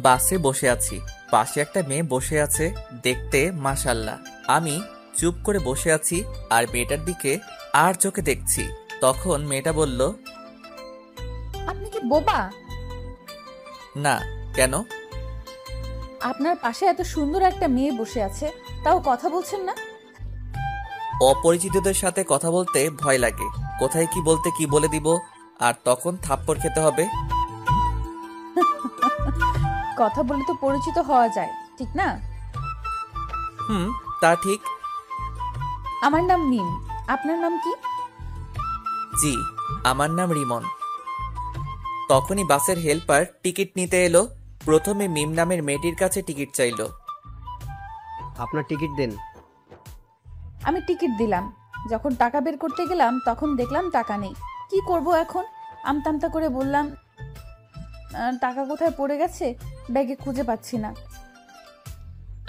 বাসে বসে আছি, পাশে একটা মেয়ে বসে আছে, দেখতে মাশাআল্লাহ। আমি চুপ করে বসে আছি আর মেয়েটার দিকে আর চোখে দেখছি। তখন মেয়েটা বলল, আপনি কি বোবা? না। কেন? আপনার পাশে এত সুন্দর একটা মেয়ে বসে আছে, তাও কথা বলছেন না? অপরিচিতদের সাথে কথা বলতে ভয় লাগে, কোথায় কি বলতে কি বলে দিব, আর তখন থাপ্পড় খেতে হবে। কথা বলে তো পরিচিত হওয়া যায়, ঠিক না? হুম, তা ঠিক। আমার নাম মিম, আপনার নাম কি? জি, আমার নাম রিমন। তখনই বাসের হেল্পার টিকিট নিতে এলো। প্রথমে মিম নামের মেয়েটির কাছে টিকিট চাইলো। আপনার টিকিট দেন। আমি টিকিট দিলাম। যখন টাকা বের করতে গেলাম তখন দেখলাম টাকা নেই। কি করব এখন? আমতামতা করে বললাম, টাকা কোথায় পড়ে গেছে, ব্যাগে খুঁজে পাচ্ছি না।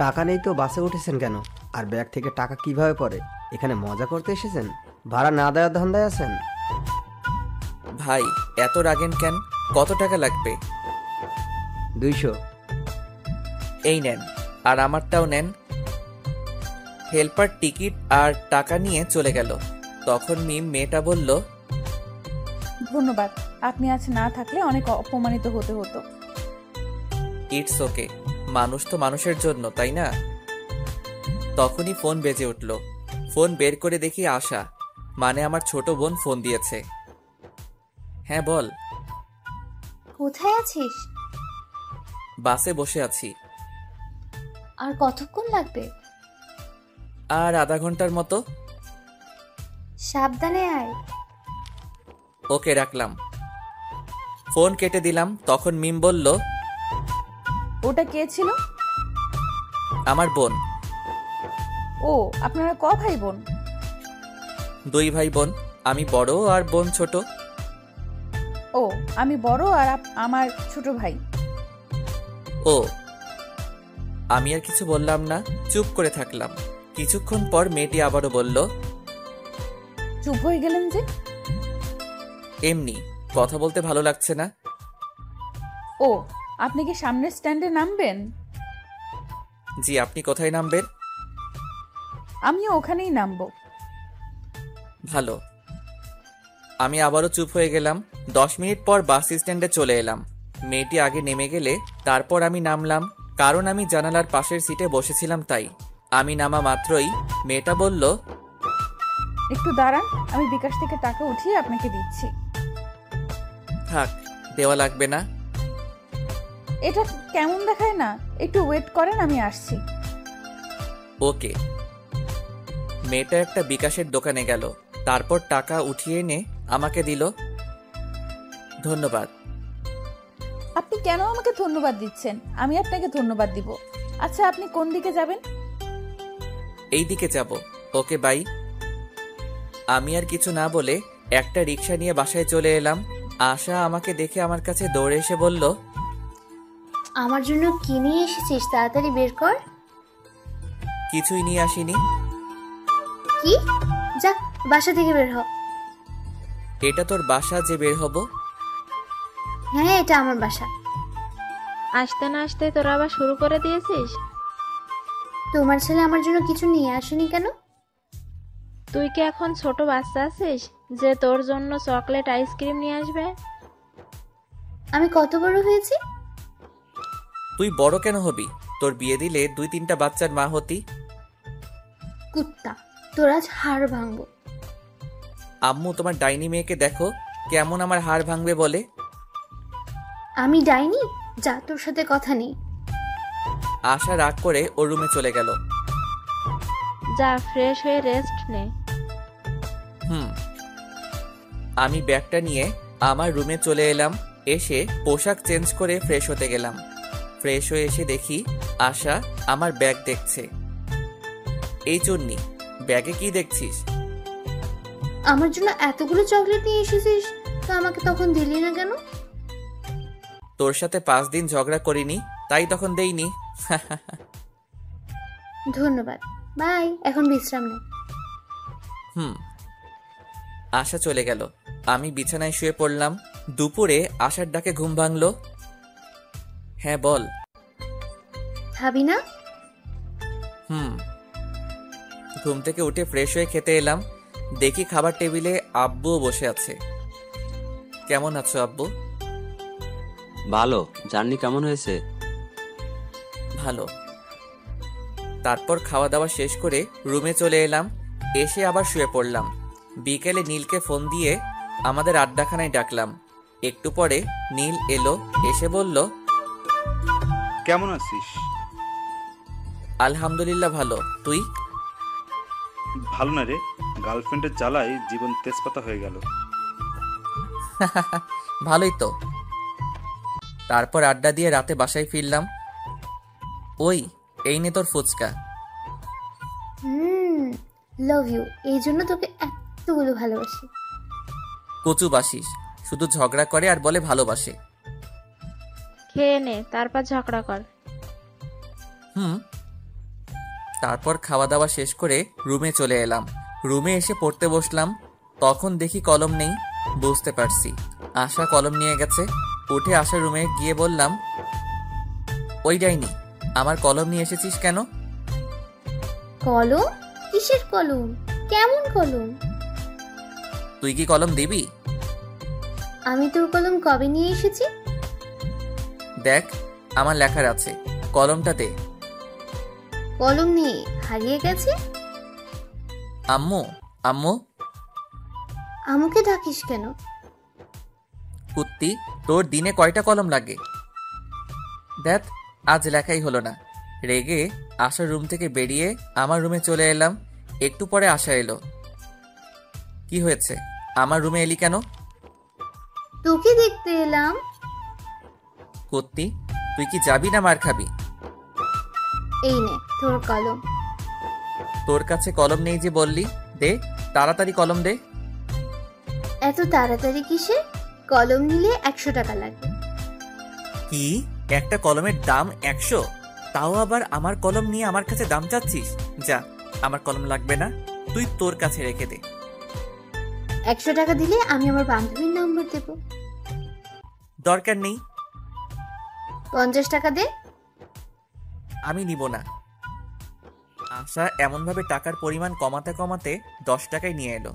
টাকা নেই তো বাসে উঠেছেন কেন? আর ব্যাগ থেকে টাকা কিভাবে পড়ে? এখানে মজা করতে এসেছেন? ভাড়া না দেওয়ার ধান্দায় আছেন? ভাই, এত রাগেন কেন? কত টাকা লাগবে? 200। এই নেন, আর আমারটাও নেন। হেল্পার টিকিট আর টাকা নিয়ে চলে গেল। তখন মিম মেয়েটা বলল, ধন্যবাদ, আপনি আজ না থাকলে অনেক অপমানিত হতে হতো। ইটস ওকে, মানুষ তো মানুষের জন্য, তাই না? তখনই ফোন বেজে উঠল। ফোন বের করে দেখি আশা, মানে আমার ছোট বোন ফোন দিয়েছে। হ্যাঁ বল। কোথায় আছিস? বাসে বসে আছি। আর কতক্ষণ লাগবে? আর আধা ঘন্টার মতো। সাবধানে আয়। ওকে, রাখলাম। ফোন কেটে দিলাম। তখন মিম বলল, ওটা কে ছিল? আমার বোন। ও, আপনারা ক ভাই বোন? 2 ভাই বোন, আমি বড় আর বোন ছোট। ও, আমি বড় আর আমার ছোট ভাই। ও। আমি আর কিছু বললাম না, চুপ করে থাকলাম। কিছুক্ষণ পর মেয়েটি আবারও বলল, চুপ হয়ে গেলেন যে? এমনি, কথা বলতে ভালো লাগছে না। ও, আপনি কি সামনের স্ট্যান্ডে নামবেন? জি, আপনি কোথায় নামবেন? আমিও ওখানেই নামবো। ভালো। আমি আবারও চুপ হয়ে গেলাম। 10 মিনিট পর বাস স্ট্যান্ডে চলে এলাম। মেয়েটি আগে নেমে গেলে তারপর আমি নামলাম, কারণ আমি জানালার পাশের সিটে বসেছিলাম তাই। আমি নামা মাত্রই মেয়েটা বলল, একটু দাঁড়ান, আমি বিকাশ থেকে টাকা উঠিয়ে আপনাকে দিচ্ছি। থাক, দেওয়া লাগবে না। এটা কেমন দেখায় না? একটু ওয়েট করেন, আমি আসছি। ওকে। মেয়েটা একটা বিকাশের দোকানে গেল, তারপর টাকা উঠিয়ে এনে আমাকে দিল। ধন্যবাদ। আপনি কেন আমাকে ধন্যবাদ দিচ্ছেন? আমি আপনাকে ধন্যবাদ দিব। আচ্ছা, আপনি কোন দিকে যাবেন? এই দিকে যাব। ওকে, বাই। আমি আর কিছু না বলে একটা রিক্সা নিয়ে বাসায় চলে এলাম। আশা আমাকে দেখে আমার কাছে দৌড়ে এসে বলল, আমার জন্য কি নিয়ে এসেছিস? তাড়াতাড়ি বের কর। কিছুই নিয়ে আসিনি। কি? যা, বাসা থেকে বের হ। এটা তোর বাসা যে বের হব? হ্যাঁ, এটা আমার বাসা। আসতে না আসতে তোরা আবার শুরু করে দিয়েছিস? তোমার ছেলে আমার জন্য কিছু নিয়ে আসেনি কেন? তুই কি এখন ছোট বাচ্চা আছিস যে তোর জন্য চকলেট আইসক্রিম নিয়ে আসবে? আমি কত বড় হয়েছি? তুই বড় কেন হবি? তোর বিয়ে দিলে 2-3টা বাচ্চার মা হতি। কুত্তা, তোর আজ হাড় ভাঙবো। আম্মু, তোমার ডাইনি মেয়েকে দেখো কেমন আমার হাড় ভাঙবে বলে। আমি ডাইনি? যা, তোর সাথে কথা নেই। আশা রাগ করে ওর রুমে চলে গেল। যা, ফ্রেশ হয়ে রেস্ট নে। আমি ব্যাগটা নিয়ে আমার রুমে চলে এলাম। এসে পোশাক চেঞ্জ করে ফ্রেশ হতে গেলাম। ফ্রেশ হয়ে এসে দেখি আশা আমার ব্যাগ দেখছে। এই চুন্নি, ব্যাগে কি দেখছিস? আমার জন্য এতগুলো চকলেট নিয়ে এসেছিস, তো আমাকে তখন দিলি না কেন? তোর সাথে 5 দিন ঝগড়া করিনি, তাই তখন দেইনি। ধন্যবাদ, বাই। এখন বিশ্রাম নে। আশা চলে গেল। আমি বিছানায় শুয়ে পড়লাম। দুপুরে আশার ডাকে ঘুম ভাঙলো। হ্যাঁ বল। খাবি না? হুম। ঘুম থেকে উঠে ফ্রেশ হয়ে খেতে এলাম, দেখি খাবার টেবিলে আব্বুও বসে আছে। কেমন আছো আব্বু? ভালো। জার্নি কেমন হয়েছে? ভালো। তারপর খাওয়া দাওয়া শেষ করে রুমে চলে এলাম, এসে আবার শুয়ে পড়লাম। বিকেলে নীলকে ফোন দিয়ে আমাদের আড্ডাখানায় ডাকলাম। একটু পরে নীল এলো, এসে বলল, কেমন আছিস? আলহামদুলিল্লাহ ভালো, তুই? ভালো না রে, গার্লফ্রেন্ডের জ্বালায় জীবন তেজপাতা হয়ে গেল। ভালোই তো। তারপর আড্ডা দিয়ে রাতে বাসায় ফিরলাম। ওই, এই নে তোর ফুচকা। Love you. এই জন্য তোকে এতগুলো ভালোবাসি। কচু বাসিস, শুধু ঝগড়া করে আর বলে ভালোবাসে। খেয়ে নে, তারপর ঝগড়া কর। হুম। তারপর খাওয়া দাওয়া শেষ করে রুমে চলে এলাম। রুমে এসে পড়তে বসলাম, তখন দেখি কলম নেই। বুঝতে পারছি আশা কলম নিয়ে গেছে। উঠে আশা রুমে গিয়ে বললাম, ওই ডাইনি, আমার কলম নিয়ে এসেছিস কেন? কলম? কিসের কলম? কেমন কলম? তুই কি কলম দিবি? আমি তোর কলম কবে নিয়ে এসেছি? দেখ, আমার লেখার আছে, কলমটা দে। কলম নিয়ে হারিয়ে গেছে? আম্মু, আম্মু। আমাকে ডাকিস কেন? কুত্তি, তোর দিনে কয়টা কলম লাগে? দেখ, আজ লেখাই হলো না। রেগে আশার রুম থেকে বেরিয়ে আমার রুমে চলে এলাম। একটু পরে আশা এলো। কি হয়েছে, আমার রুমে এলি কেন? তোকে দেখতে এলাম। কুত্তি, তুই কি যাবি না মার খাবি? এই নে তোর কলম। তোর কাছে কলম নেই যে বললি, দে তাড়াতাড়ি কলম দে। এত তাড়াতাড়ি কিসে? কলম নিলে 100 টাকা লাগবে। কি, একটা কলমের দাম 100? তাও আবার আমার কলম নিয়ে আমার কাছে দাম চাচ্ছিস? যা, আমার কলম লাগবে না, তুই তোর কাছে রেখে দে। 100 টাকা দিলে আমি আমার বান্ধবীর নম্বর দেব। দরকার নেই। 50 টাকা দে। আমি নিব না। আশা এমনভাবে টাকার পরিমাণ কমাতে কমাতে 10 টাকায় নিয়ে এলো।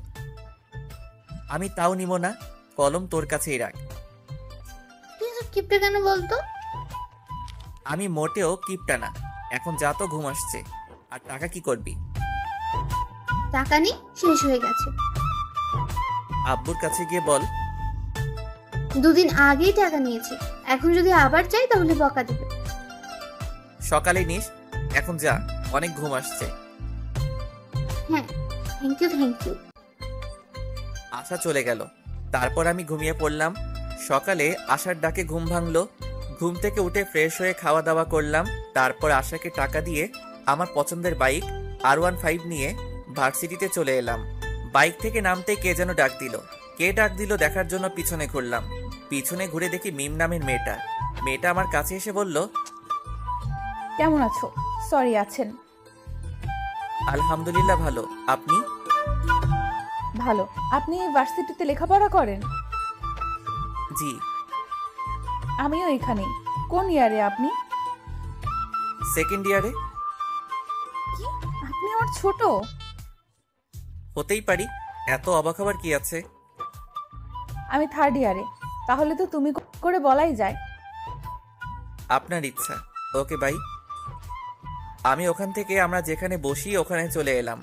আমি তাও নিব না, কলম তোর কাছেই রাখ। তুই তো কিপটে কেন বলতো? আমি মোটেও কিপটা না। এখন যা, তো ঘুম আসছে। আর টাকা কি করবি? টাকা নেই, শেষ হয়ে গেছে। আব্বুর কাছে গিয়ে বল। 2 দিন আগেই টাকা নিয়েছি, এখন যদি আবার চাই তাহলে বকা দেবে। সকালে নিস, এখন যা, অনেক ঘুম আসছে। হ্যাঁ, থ্যাংক ইউ থ্যাংক ইউ। আশা চলে গেল। তারপর আমি ঘুমিয়ে পড়লাম। সকালে আশার ডাকে ঘুম ভাঙলো। ঘুম থেকে উঠে ফ্রেশ হয়ে খাওয়া দাওয়া করলাম। তারপর আশাকে টাকা দিয়ে আমার পছন্দের বাইক R15 নিয়ে ভার্সিটিতে চলে এলাম। বাইক থেকে নামতেই কে যেন ডাক দিল। কে ডাক দিল দেখার জন্য পিছনে ঘুরলাম। পিছনে ঘুরে দেখি মিম নামের মেয়েটা। মেয়েটা আমার কাছে এসে বলল, কেমন আছো? সরি, আছেন? আলহামদুলিল্লাহ ভালো, আপনি? ভালো। আপনি ভার্সিটিতে লেখাপড়া করেন? জি। আমিও এখানেই। কোন ইয়ারে আপনি? সেকেন্ড ইয়ারে। কি, আপনি আমার ছোট? হতেই পারি, এত অবাক হবার কি আছে? আমি থার্ড ইয়ারে। তাহলে তো তুমি করে বলাই যায়। আপনার ইচ্ছা। Okay bye. আমি ওখান থেকে আমরা যেখানে বসি ওখানে চলে এলাম।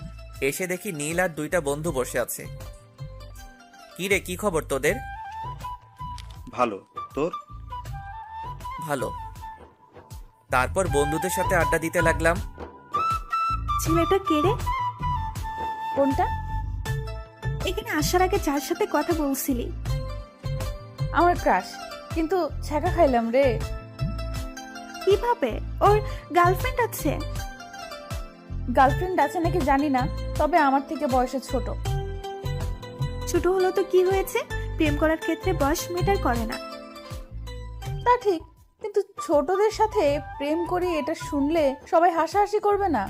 এসে দেখি নীল আর 2টা বন্ধু বসে আছে। কি রে, কি খবর তোদের? ভালো, তোর? ভালো। তারপর বন্ধুদের সাথে আড্ডা দিতে লাগলাম। ছেলেটা কে রে? কোনটা? এখানে আসার আগে যার সাথে কথা বলছিলি। আমার ক্রাশ, কিন্তু ছ্যাঁকা খাইলাম রে। কিভাবে? ওর গার্লফ্রেন্ড আছে? গার্লফ্রেন্ড আছে নাকি জানি না, তবে আমার থেকে বয়সে ছোট। ছোট হলো তো কি হয়েছে? প্রেম করার ক্ষেত্রে বয়স ম্যাটার করে না। তা ঠিক, কিন্তু ছোটদের সাথে প্রেম করি এটা শুনলে সবাই হাসাহাসি করবে না?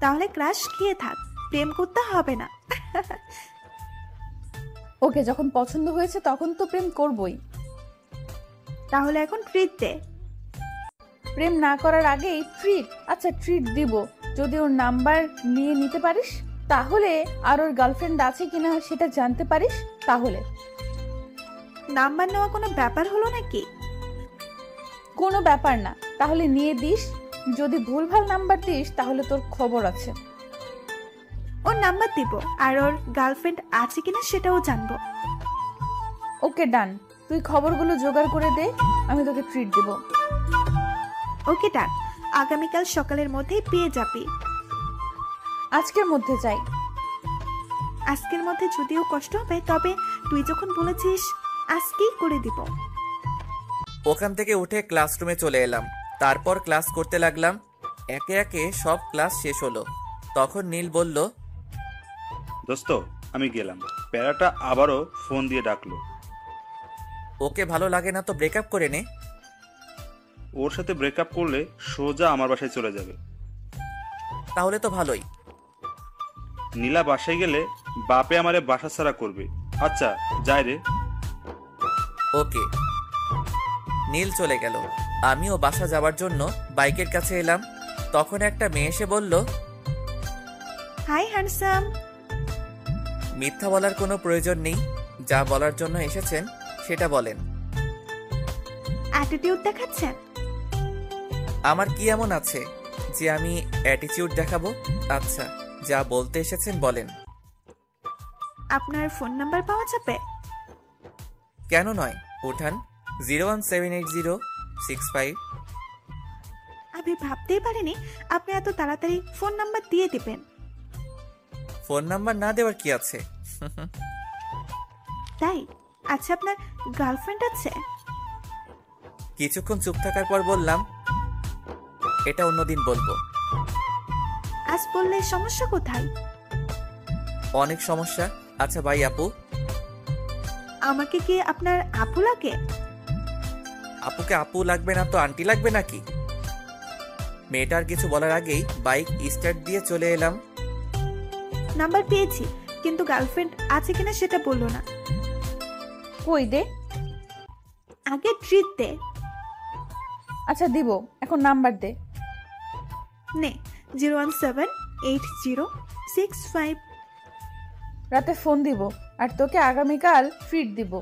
তাহলে ক্রাশ খেয়ে থাক, প্রেম করতে হবে না। ওকে যখন পছন্দ হয়েছে তখন তো প্রেম করবই। তাহলে এখন ট্রিট দে। প্রেম না করার আগেই ট্রিট? আচ্ছা ট্রিট দিব, যদি ওর নাম্বার নিয়ে নিতে পারিস, তাহলে আর ওর গার্লফ্রেন্ড আছে কিনা সেটা জানতে পারিস, তাহলে। নাম্বার নেওয়া কোনো ব্যাপার হলো নাকি? কোনো ব্যাপার না, তাহলে নিয়ে দিস। যদি ভুলভাল নাম্বার দিস তাহলে তোর খবর আছে। ওর নাম্বার দিব, আর ওর গার্লফ্রেন্ড আছে কিনা সেটাও জানবো। ওকে ডান, তুই খবরগুলো জোগাড় করে দে, আমি তোকে ট্রিট দেব। ওকে ডান, আগামীকাল সকালের মধ্যেই পেয়ে যাবি। আজকের মধ্যে চাই। আজকের মধ্যে যদিও কষ্ট হবে, তবে তুই যখন বলেছিস আজকেই করে দিব। ওখান থেকে উঠে ক্লাসরুমে চলে এলাম। তারপর ক্লাস করতে লাগলাম। একে একে সব ক্লাস শেষ হলো। তখন নীল বলল, দোস্ত আমি গেলাম। প্যারাটা আবারও ফোন দিয়ে ডাকলো। ওকে ভালো লাগে না তো ব্রেকআপ করে নে। ওর সাথে ব্রেকআপ করলে সোজা আমার বাসায় চলে যাবে। তাহলে তো ভালোই। নীলা বাসায় গেলে বাপে আমারে বাসা ছাড়া করবে। আচ্ছা যাই রে। ওকে। নীল চলে গেল। আমিও বাসা যাওয়ার জন্য বাইকের কাছে এলাম। তখন একটা মেয়ে এসে বলল, হাই হ্যান্ডসাম। মিথ্যা বলার কোনো প্রয়োজন নেই, যা বলার জন্য এসেছেন সেটা বলেন। অ্যাটিটিউড দেখাচ্ছেন? আমার কি এমন আছে যে আমি অ্যাটিটিউড দেখাবো? আচ্ছা যা বলতে এসেছেন বলেন। আপনার ফোন নাম্বার পাওয়া যাবে? কেন নয়, উঠান। 0178065। আমি ভাবতেই পারিনি আপনি এত তাড়াতাড়ি ফোন নাম্বার দিয়ে দিবেন। ফোন নাম্বার না দেওয়ার কি আছে? তাই? আচ্ছা, আপনার গার্লফ্রেন্ড আছে? কিছুক্ষণ চুপ থাকার পর বললাম, এটা অন্যদিন বলবো। আজ বললে সমস্যা কোথায়? অনেক সমস্যা। আচ্ছা ভাই আপু। আমাকে কি আপনার আপু লাগে? আপুকে আপু লাগবে না তো আন্টি লাগবে নাকি? মেয়েটার কিছু বলার আগেই বাইক স্টার্ট দিয়ে চলে এলাম। নাম্বার পেয়েছি, কিন্তু গার্লফ্রেন্ড আছে কিনা সেটা বললো না। কই দে। আগে ট্রিট দে। আচ্ছা দিব, এখন নাম্বার দে। নে, 0178065। রাতে ফোন দিব, আর তোকে আগামীকাল ট্রিট দিব।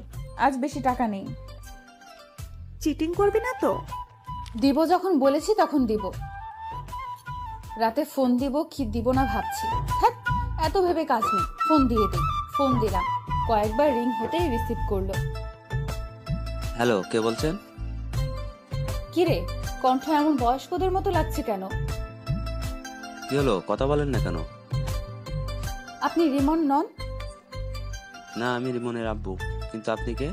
আজ বেশি টাকা নেই। চিটিং করবি না তো? দিব যখন বলেছি তখন দিব। রাতে ফোন দিব কি দিব না ভাবছি। থাক, এত ভেবে কাজ নেই, ফোন দিয়ে দিই। ফোন দিলাম, কয়েকবার রিং হতেই রিসিভ করলো। হ্যালো, কে বলছেন? কিরে, কণ্ঠ এমন বয়স্কদের মতো লাগছে কেন? কি হলো, কথা বলেন না কেন? আপনি রিমন নন? না, আমি রিমনের আব্বু। কিন্তু আপনি কে?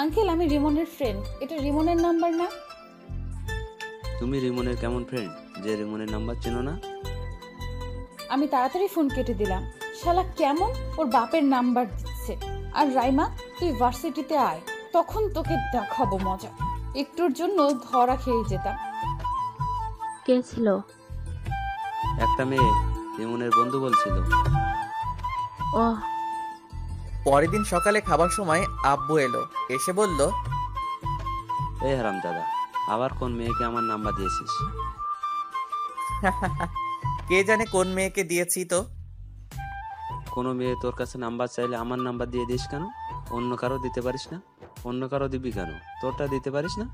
আঙ্কেল, আমি রিমনের ফ্রেন্ড। এটা রিমনের নাম্বার না? তুমি রিমনের কেমন ফ্রেন্ড যে রিমনের নাম্বার চেনো না? আমি তাড়াতাড়ি ফোন কেটে দিলাম। শালা কেমন ওর বাপের নাম্বার দিচ্ছে। আর রাইমা, তুই ভার্সিটিতে আয়, তখন তোকে দেখাবো মজা। একটুর জন্য ধরা খেয়ে যেতাম। কে ছিল? একটা মেয়ে, রিমনের বন্ধু বলছিল। ও, পরের দিন সকালে খাবার সময় আব্বু এলো। এসে বলল, এই হারাম দাদা, আবার কোন মেয়েকে আমার নাম্বার দিয়েছিস? কে জানে কোন মেয়েকে দিয়েছি তো। কোনো মেয়ে তোর কাছে নাম্বার চাইলে আমার নাম্বার দিয়ে দিস কেন? অন্য কারো দিতে পারিস না? অন্য কারো দিবি কেন? তোরটা দিতে পারিস না?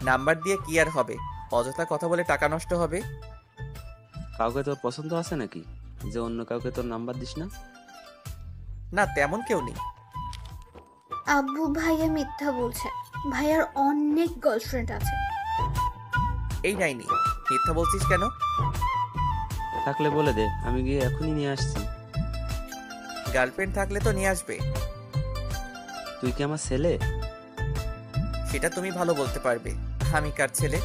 নাম্বার দিয়ে কি আর হবে? অযথা কথা বলে টাকা নষ্ট হবে। কাউকে তোর পছন্দ আছে নাকি যে অন্য কাউকে তোর নাম্বার দিস না? না, তেমন কেউ নেই। আব্বু ভাইয়া মিথ্যা বলছে। ভাইয়ার অনেক গার্লফ্রেন্ড আছে। এই নাইনি, মিথ্যা বলছিস কেন? থাকলে বলে দে, আমি গিয়ে এখনই নিয়ে আসছি। গার্লফ্রেন্ড থাকলে তো নিয়ে আসবে। তুই কি আমার ছেলে? সেটা তুমি ভালো বলতে পারবে। আমি কার ছেলে?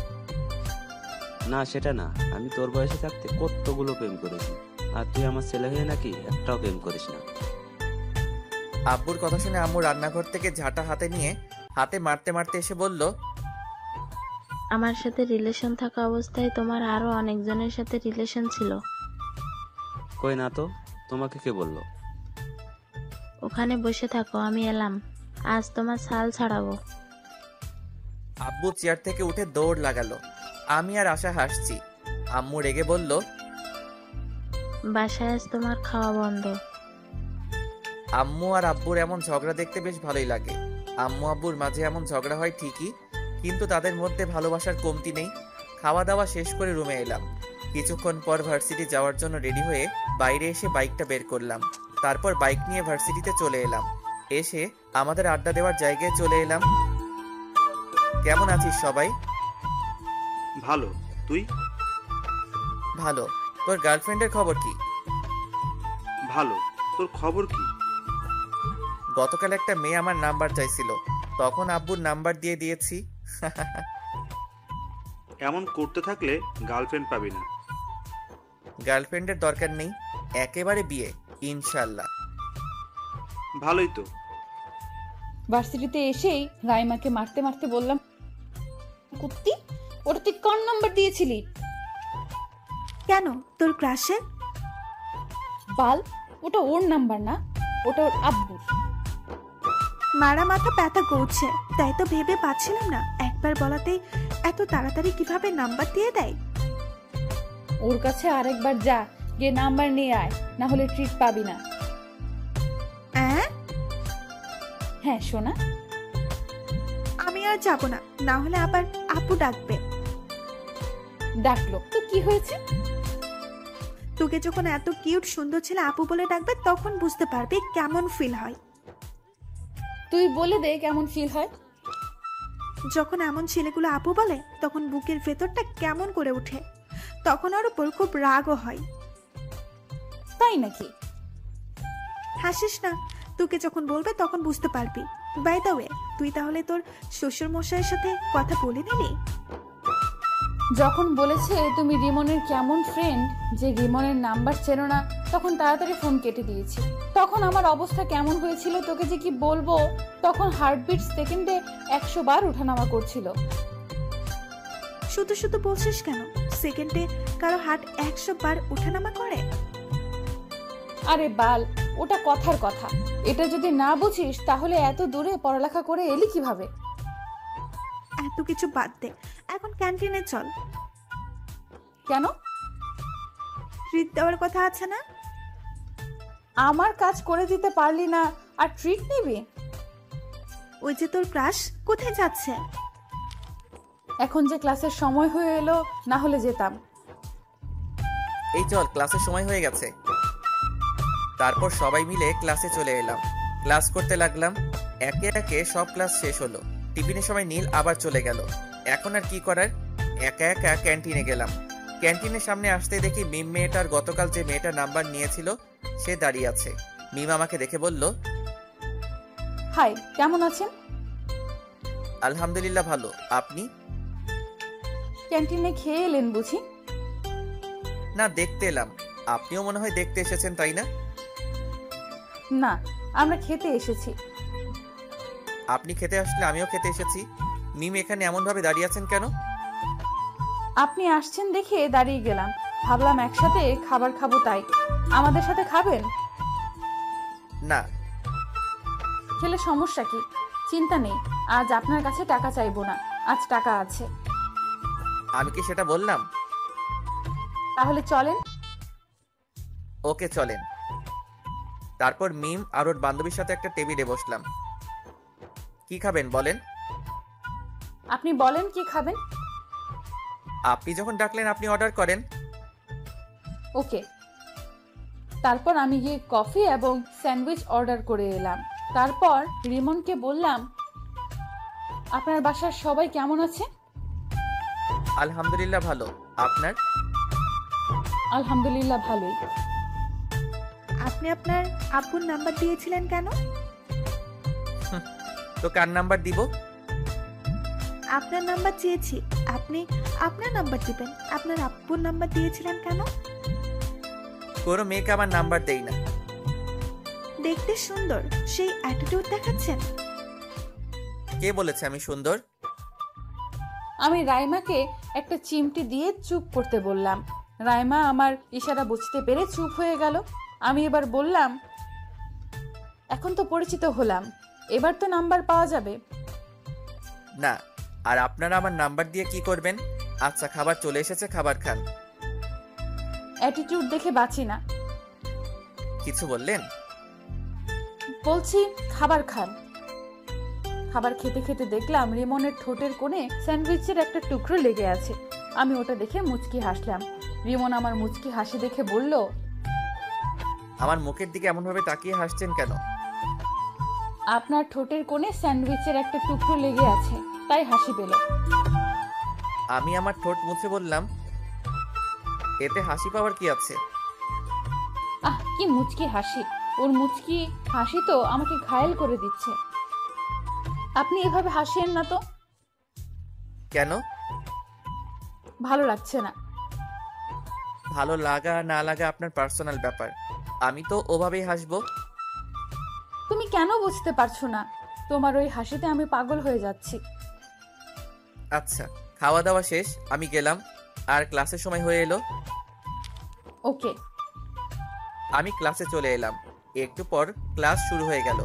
না, সেটা না। আমি তোর বয়সে থাকতে কতগুলো প্রেম করেছি, আর তুই আমার ছেলে হয়ে নাকি একটাও প্রেম করিস না। আব্বুর কথা শুনে আম্মু রান্নাঘর থেকে ঝাঁটা হাতে নিয়ে হাতে মারতে মারতে এসে বলল, আমার সাথে রিলেশন থাকা অবস্থায় তোমার আরো অনেকজনের সাথে রিলেশন ছিল। কই না তো, তোমাকে কে বললো? ওখানে বসে থাকো, আমি এলাম। আজ তোমার ছাল ছাড়াবো। আব্বু চেয়ার থেকে উঠে দৌড় লাগালো। আমি আর আশা হাসছি। আম্মু রেগে বলল, বাসায় আজ তোমার খাওয়া বন্ধ। আম্মু আর আব্বুর এমন ঝগড়া দেখতে বেশ ভালোই লাগে। আম্মু আব্বুর মাঝে এমন ঝগড়া হয় ঠিকই, কিন্তু তাদের মধ্যে ভালোবাসার কমতি নেই। খাওয়া দাওয়া শেষ করে রুমে এলাম। কিছুক্ষণ পর ভার্সিটি যাওয়ার জন্য রেডি হয়ে বাইরে এসে বাইকটা বের করলাম। তারপর বাইক নিয়ে ভার্সিটিতে চলে এলাম। এসে আমাদের আড্ডা দেওয়ার জায়গায় চলে এলাম। কেমন আছিস সবাই? ভালো, তুই? ভালো। তোর গার্লফ্রেন্ডের খবর কি? ভালো, তোর খবর কি? গতকাল একটা মেয়ে আমার নাম্বার চাইছিল, তখন আব্বুর নাম্বার দিয়ে দিয়েছি। এমন করতে থাকলে গার্লফ্রেন্ড পাবি না। গার্লফ্রেন্ডের দরকার নেই, একেবারে বিয়ে ইনশাল্লাহ। ভালোই তো। ভার্সিটিতে এসেই রাইমাকে মারতে মারতে বললাম, কুত্তি, ওটা তুই কোন নাম্বার দিয়েছিলি? কেন, তোর ক্রাশের? বাল, ওটা ওর নাম্বার না, ওটা ওর আব্বুর। মারা মাথা ব্যথা করছে, তাই তো ভেবে পাচ্ছিলাম না একবার বলাতেই এত তাড়াতাড়ি কিভাবে নাম্বার দিয়ে দেয়। ওর কাছে আরেকবার যা, গিয়ে নাম্বার নিয়ে আয়, না হলে ট্রিট পাবি না। হ্যাঁ সোনা। আমি আর যাব না, না হলে আবার আপু ডাকবে। ডাকলো তো কি হয়েছে? তোকে যখন এত কিউট সুন্দর ছেলে আপু বলে ডাকবে তখন বুঝতে পারবি কেমন ফিল হয়। তুই বলে দে কেমন ফিল হয়। যখন এমন ছেলেগুলো আপু বলে তখন বুকের ভেতরটা কেমন করে ওঠে, তখন ওর উপর খুব রাগও হয়। তাই নাকি? হাসিস না, তোকে যখন বলবে তখন বুঝতে পারবি। বাই দ্য ওয়ে, তুই তাহলে তোর শ্বশুর মশাইয়ের সাথে কথা বলে নিলি? যখন বলেছে তুমি রিমনের কেমন ফ্রেন্ড, যে রিমনের নাম্বার চেনো না, তখন তাড়াতাড়ি ফোন কেটে দিয়েছি। তখন আমার অবস্থা কেমন হয়েছিল তোকে যে কি বলবো। তখন হার্টবিট সেকেন্ডে 100 বার ওঠানামা করছিল। শুধু শুধু বলছিস কেন? সেকেন্ডে কারো হার্ট 100 বার ওঠানামা করে? আরে বাল, ওটা কথার কথা। এটা যদি না বুঝিস তাহলে এত দূরে পড়ালেখা করে এলি কিভাবে? এত কিছু বাদ দে, এখন ক্যান্টিনে চল। কেন? ট্রিট দেওয়ার কথা আছে না? আমার কাজ করে দিতে পারলি না আর ট্রিট নিবি? ওই যে তোর ক্রাশ কোথায় যাচ্ছে? এখন যে ক্লাসের সময় হয়ে এলো, না হলে যেতাম। এই চল, ক্লাসের সময় হয়ে গেছে। তারপর সবাই মিলে ক্লাসে চলে এলাম। ক্লাস করতে লাগলাম। একে একে সব ক্লাস শেষ হলো। টিফিনের সময় নীল আবার চলে গেল। এখন আর কি করার, একা একা ক্যান্টিনে গেলাম। ক্যান্টিনের সামনে আসতে দেখি মিম মেয়েটার গতকাল যে মেয়েটার নাম্বার নিয়েছিল সে দাঁড়িয়ে আছে। মিম আমাকে দেখে বলল, হাই, কেমন আছেন? আলহামদুলিল্লাহ ভালো, আপনি? ক্যান্টিনে খেয়ে এলেন বুঝি? না, দেখতে এলাম। আপনিও মনে হয় দেখতে এসেছেন, তাই না? না, আমরা খেতে এসেছি। আপনি খেতে আসলে আমিও খেতে এসেছি। মিম এখানে এমন ভাবে দাঁড়িয়ে আছেন কেন? আপনি আসছেন দেখে দাঁড়িয়ে গেলাম, ভাবলাম একসাথে খাবার খাবো তাই। আমাদের সাথে খাবেন? না। খেলে সমস্যা কি? চিন্তা নেই, আজ আপনার কাছে টাকা চাইবো না, আজ টাকা আছে। আমি কি সেটা বললাম? তাহলে চলেন। ওকে চলেন। তারপর মিম আর ওর বান্ধবীর সাথে একটা টেবিলে বসলাম। কি খাবেন বলেন? আপনি বলেন কি খাবেন। আপনি যখন ডাকলেন আপনি অর্ডার করেন। ওকে। তারপর আমি গিয়ে কফি এবং স্যান্ডউইচ অর্ডার করে এলাম। তারপর রিমনকে বললাম, আপনার বাসার সবাই কেমন আছে? আলহামদুলিল্লাহ ভালো, আপনার? আলহামদুলিল্লাহ ভালোই। আপনি আপনার আপুর নাম্বার দিয়েছিলেন কেন? তো কার নাম্বার দিব? আপনার নাম্বার চেয়েছি, আপনি আপনার নাম্বার দিবেন। আপনার আপুর নাম্বার দিয়েছিলেন কেন? কোনো মেয়েকে আমার নাম্বার দেই না। দেখতে সুন্দর, সেই অ্যাটিটিউড দেখাচ্ছেন। কে বলেছে আমি সুন্দর? আমি রাইমাকে একটা চিমটি দিয়ে চুপ করতে বললাম। রাইমা আমার ইশারা বুঝতে পেরে চুপ হয়ে গেল। আমি এবার বললাম, এখন তো পরিচিত হলাম, এবার তো নাম্বার পাওয়া যাবে। না, আর আপনারা আমার নাম্বার দিয়ে কি করবেন? আচ্ছা, খাবার চলে এসেছে, খাবার খান। অ্যাটিটিউড দেখে বাঁচি না। কিছু বললেন? বলছি খাবার খান। খাবার খেতে খেতে দেখলাম রিমনের ঠোঁটের কোণে স্যান্ডউইচের একটা টুকরো লেগে আছে। আমি ওটা দেখে মুচকি হাসলাম। রিমন আমার মুচকি হাসি দেখে বলল, আমার মুখের দিকে এমনভাবে তাকিয়ে হাসছেন কেন? আপনার ঠোঁটের কোণে স্যান্ডউইচের একটা টুকরো লেগে আছে, তাই হাসি পেল। আমি আমার ঠোঁট মুছে বললাম, এতে হাসি পাওয়ার কি আছে? আহ, কি মুচকি হাসি! ওর মুচকি হাসি তো আমাকে ঘায়েল করে দিচ্ছে। আপনি এভাবে হাসিয়েন না তো। কেন? ভালো লাগছে না। ভালো লাগা না লাগা আপনার পার্সোনাল ব্যাপার। আমি তো ওভাবেই হাসবো। তুমি কেন বুঝতে পারছো না? তোমার ওই হাসিতে আমি পাগল হয়ে যাচ্ছি। আচ্ছা, খাওয়া দাওয়া শেষ, আমি গেলাম। আর ক্লাসের সময় হয়ে এলো। ওকে। আমি ক্লাসে চলে এলাম। একটু পর ক্লাস শুরু হয়ে গেল।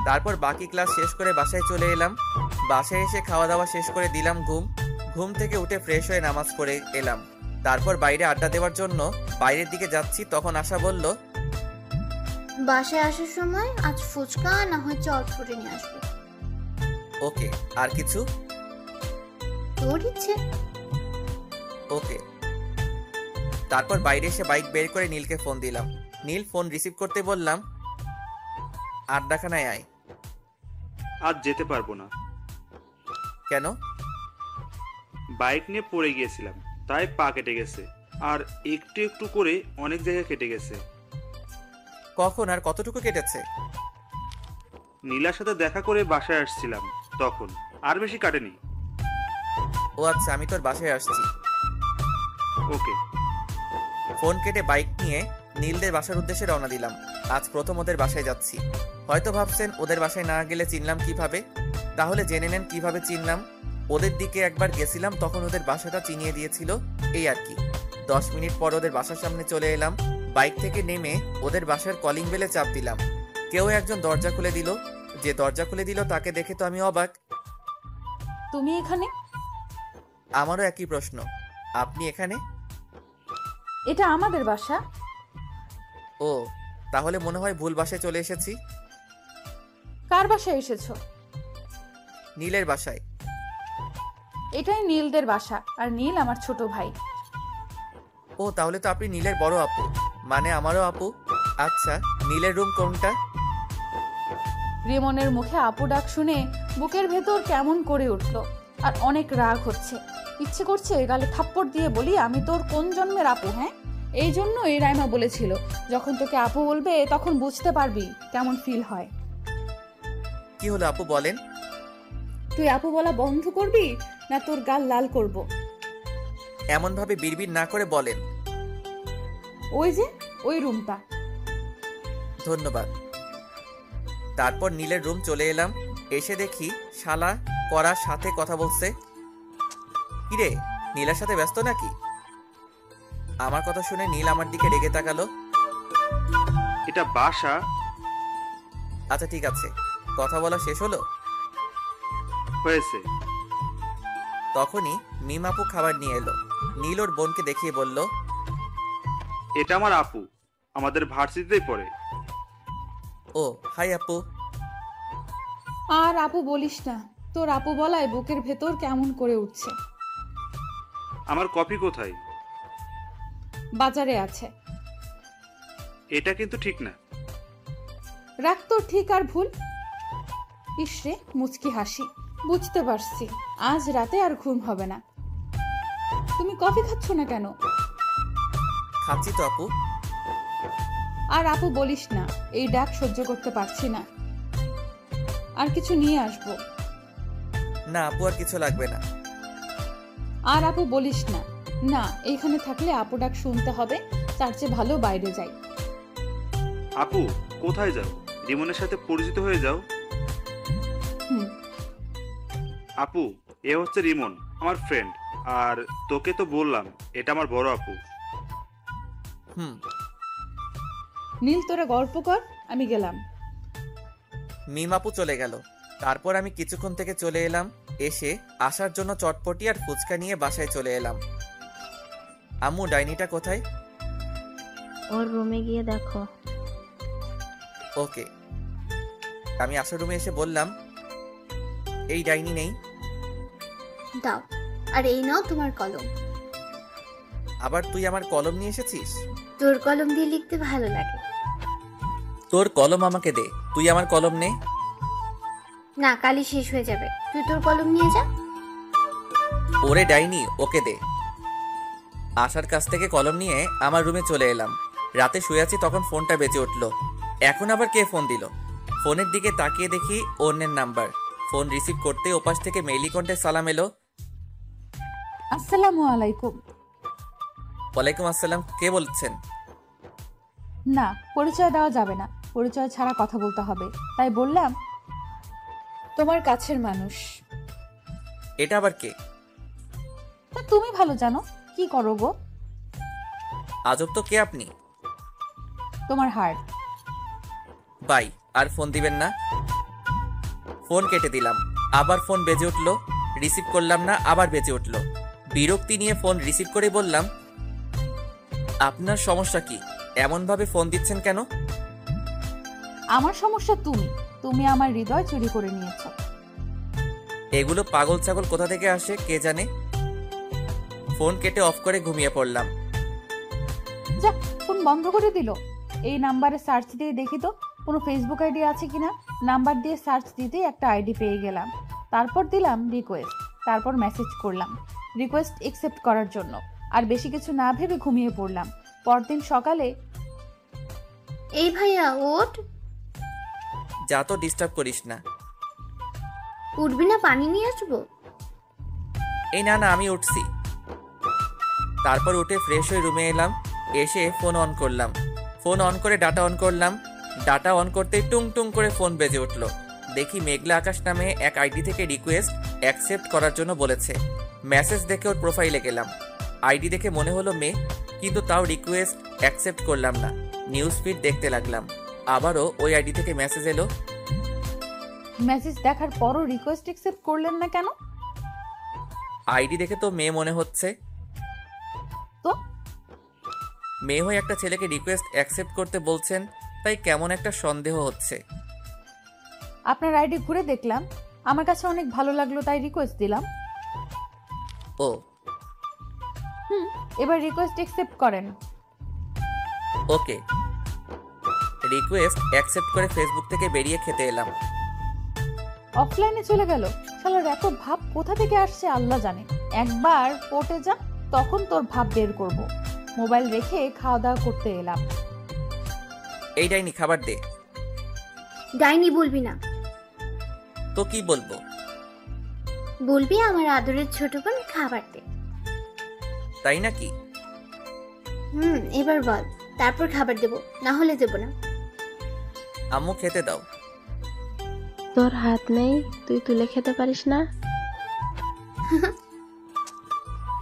তারপর বাকি ক্লাস শেষ করে বাসায় চলে এলাম। বাসায় এসে খাওয়া দাওয়া শেষ করে দিলাম ঘুম। ঘুম থেকে উঠে ফ্রেশ হয়ে নামাজ পড়ে এলাম। তারপর বাইরে আড্ডা দেওয়ার জন্য বাইরের দিকে যাচ্ছি, তখন আশা বলল, বাসায় আসার সময় আজ ফুচকা না হয় চটপটি নিয়ে আসবে। ওকে। আর কিছু? তোর ইচ্ছে। ওকে। তারপর বাইরে এসে বাইক বের করে নীলকে ফোন দিলাম। নীল ফোন রিসিভ করতে বললাম, আড্ডাখানায় আয়। আজ যেতে পারবো না। কেন? বাইক নিয়ে পড়ে গিয়েছিলাম, তাই পা কেটে গেছে। আর একটু একটু করে অনেক জায়গায় কেটে গেছে। কখন আর কতটুকু কেটেছে? নীলার সাথে দেখা করে বাসায় আসছিলাম তখন। আর বেশি কাটেনি। ও আচ্ছা, আমি তোর বাসায় আসছি। ওকে। ফোন কেটে বাইক নিয়ে নীলদের বাসার উদ্দেশ্যে রওনা দিলাম। আজ প্রথম ওদের বাসায় যাচ্ছি। হয়তো ভাবছেন ওদের বাসায় না গেলে চিনলাম কিভাবে? তাহলে জেনে নেন কিভাবে চিনলাম। ওদের দিকে একবার গেছিলাম, তখন ওদের বাসাটা চিনিয়ে দিয়েছিল, এই আর কি। 10 মিনিট পর ওদের বাসার সামনে চলে এলাম। বাইক থেকে নেমে ওদের বাসার কলিং বেলে চাপ দিলাম। কেউ একজন দরজা খুলে দিল। যে দরজা খুলে দিল তাকে দেখে তো আমি অবাক। তুমি এখানে? আমারও একই প্রশ্ন। আপনি এখানে? এটা আমাদের বাসা। ও, তাহলে মনে হয় ভুল বাসায় চলে এসেছি। কার বাসায় এসেছো? নীলের বাসায়। এটাই নীলদের বাসা, আর নীল আমার ছোট ভাই। ও, তাহলে তো আপনি নীলের বড় আপু, মানে আমারও আপু। আচ্ছা, নীলের রুম কোনটা? রিমনের মুখে আপু ডাক শুনে বুকের ভেতর কেমন করে উঠল, আর অনেক রাগ হচ্ছে। ইচ্ছে করছে গালে থাপ্পড় দিয়ে বলি, আমি তোর কোন জন্মের আপু? হ্যাঁ, এই জন্যই রাইমা বলেছিল, যখন তোকে আপু বলবে তখন বুঝতে পারবি কেমন ফিল হয়। কি হলো আপু, বলেন। তুই আপু বলা বন্ধ করবি না তোর গাল লাল করব? এমন ভাবে বিড়বিড় না করে বলেন। ওই যে ওই রুমটা। ধন্যবাদ। তারপর নীলের রুম চলে এলাম। এসে দেখি শালা করার সাথে কথা বলছে। কিরে, নীলের সাথে ব্যস্ত নাকি? আমার কথা শুনে নীল আমার দিকে রেগে তাকালো। এটা বাসা। আচ্ছা ঠিক আছে, কথা বলা শেষ হলো? হয়েছে। তখনই মিম আপু খাবার নিয়ে এলো। নীল ওর বোনকে দেখিয়ে বলল, এটা আমার আপু, আমাদের ভার্সিটিতেই পড়ে। ও হাই আপু। আর আপু বলিস না, তোর আপু বলায় বুকের ভেতর কেমন করে উঠছে। আমার কপি কোথায়? বাজারে আছে। এটা কিন্তু ঠিক না। রাখ তোর ঠিক আর ভুল। ইসরে মুচকি হাসি। বুঝতে পারছি আজ রাতে আর ঘুম হবে না। তুমি কফি খাচ্ছ না কেন? খাচ্ছি তো আপু। আর আপু বলিস না, এই ডাক সহ্য করতে পারছি না। আর কিছু নিয়ে আসবো? না আপু, আর কিছু লাগবে না। আর আপু বলিস না। না, এইখানে থাকলে আপু ডাক শুনতে হবে, তার চেয়ে ভালো বাইরে যাই। আপু কোথায় যাও? রিমনের সাথে পরিচিত হয়ে যাও। হুম। আপু, এ হচ্ছে রিমন, আমার ফ্রেন্ড। আর তোকে তো বললাম এটা আমার বড় আপু। হুম। নীল তোরা গল্প কর, আমি গেলাম। মিম আপু চলে গেল। তারপর আমি কিছুক্ষণ থেকে চলে এলাম, এসে আসার জন্য চটপটি আর ফুচকা নিয়ে বাসায় চলে এলাম। আম্মু, ডাইনিটা কোথায়? ওর রুমে গিয়ে দেখো। ওকে। আমি আসার রুমে এসে বললাম, এই ডাইনি নেই। দাও, আর এই নাও তোমার কলম। আবার তুই আমার কলম নিয়ে এসেছিস? তোর কলম দিয়ে লিখতে ভালো লাগে। তোর কলম আমাকে দে, তুই আমার কলম নে। না, কালি শেষ হয়ে যাবে, তুই তোর কলম নিয়ে যা। ওরে ডাইনি, ওকে দে। আশার কাছ থেকে কলম নিয়ে আমার রুমে চলে এলাম। রাতে শুয়ে আছি, তখন ফোনটা বেজে উঠল। এখন আবার কে ফোন দিল? ফোনের দিকে তাকিয়ে দেখি অন্যের নাম্বার। ফোন রিসিভ করতে ওপাশ থেকে মেইলি কণ্ঠে সালাম এলো। আসসালামু আলাইকুম। ওয়ালাইকুম আসসালাম, কে বলছেন? না, পরিচয় দেওয়া যাবে না, পরিচয় ছাড়া কথা বলতে হবে, তাই বললাম তোমার কাছের মানুষ। এটা আবার কে? তা তুমি ভালো জানো, কি করো গো? আজব তো, কে আপনি? তোমার হার্ট। বাই, আর ফোন দিবেন না। ফোন কেটে দিলাম। আবার ফোন বেজে উঠল, রিসিভ করলাম না, আবার বেজে উঠল। বিরক্তি নিয়ে ফোন রিসিভ করে বললাম, আপনার সমস্যা কি? এমনভাবে ফোন দিচ্ছেন কেন? আমার সমস্যা তুমি, তুমি আমার হৃদয় চুরি করে নিয়েছো। এগুলো পাগল ছাগল কোথা থেকে আসে কে জানে। ফোন কেটে অফ করে ঘুমিয়ে পড়লাম। যা, ফোন বন্ধ করে দিল। এই নাম্বারে সার্চ দিয়ে দেখি তো কোনো ফেসবুক আইডি আছে কিনা। নাম্বার দিয়ে সার্চ দিতেই একটা আইডি পেয়ে গেলাম। তারপর দিলাম রিকোয়েস্ট, তারপর মেসেজ করলাম রিকোয়েস্ট একসেপ্ট করার জন্য। আর বেশি কিছু না ভেবে ঘুমিয়ে পড়লাম। পরদিন সকালে, এই ভাইয়া ওঠ। যা তো, ডিস্টার্ব করিস না। উঠবি না? পানি নিয়ে আসবো। এই না না, আমি উঠছি। তারপর উঠে ফ্রেশ হয়ে রুমে এলাম। এসে ফোন অন করলাম। ফোন অন করে ডাটা অন করলাম। ডাটা অন করতেই টুং টুং করে ফোন বেজে উঠল। দেখি মেঘলা আকাশ নামে এক আইডি থেকে রিকোয়েস্ট অ্যাকসেপ্ট করার জন্য বলেছে। মেসেজ দেখে ওর প্রোফাইলে গেলাম। আইডি দেখে মনে হলো মেয়ে, কিন্তু তাও রিকোয়েস্ট অ্যাকসেপ্ট করলাম না। নিউজ ফিড দেখতে লাগলাম। আবারও ওই আইডি থেকে মেসেজ এলো। মেসেজ দেখার পরও রিকোয়েস্ট একসেপ্ট করলেন না কেন? আইডি দেখে তো মেয়ে মনে হচ্ছে। তো মেয়ে হয়ে একটা ছেলেকে রিকোয়েস্ট অ্যাকসেপ্ট করতে বলছেন, তাই কেমন একটা সন্দেহ হচ্ছে। আপনার আইডি ঘুরে দেখলাম, আমার কাছে অনেক ভালো লাগলো, তাই রিকোয়েস্ট দিলাম। ও, এবার রিকোয়েস্ট একসেপ্ট করেন। ওকে। রিকোয়েস্ট অ্যাকসেপ্ট করে ফেসবুক থেকে বেরিয়ে খেতে এলাম। অফলাইনে চলে গেল। শালার এত ভাব কোথা থেকে আসছে আল্লাহ জানে। একবার কোর্টে যা, তখন তোর ভাব বের করব। মোবাইল রেখে খাওয়া দাওয়া করতে এলাম। এই ডাইনি, খাবার দে। ডাইনি বলবি না। তো কি বলবো? বলবি আমার আদরের ছোট বোন খাবার দে। তাই নাকি? এবার বল, তারপর খাবার দেবো, না হলে দেবো না। আম্মু, খেতে দাও। তোর হাত নেই, তুই তুলে খেতে পারিস না?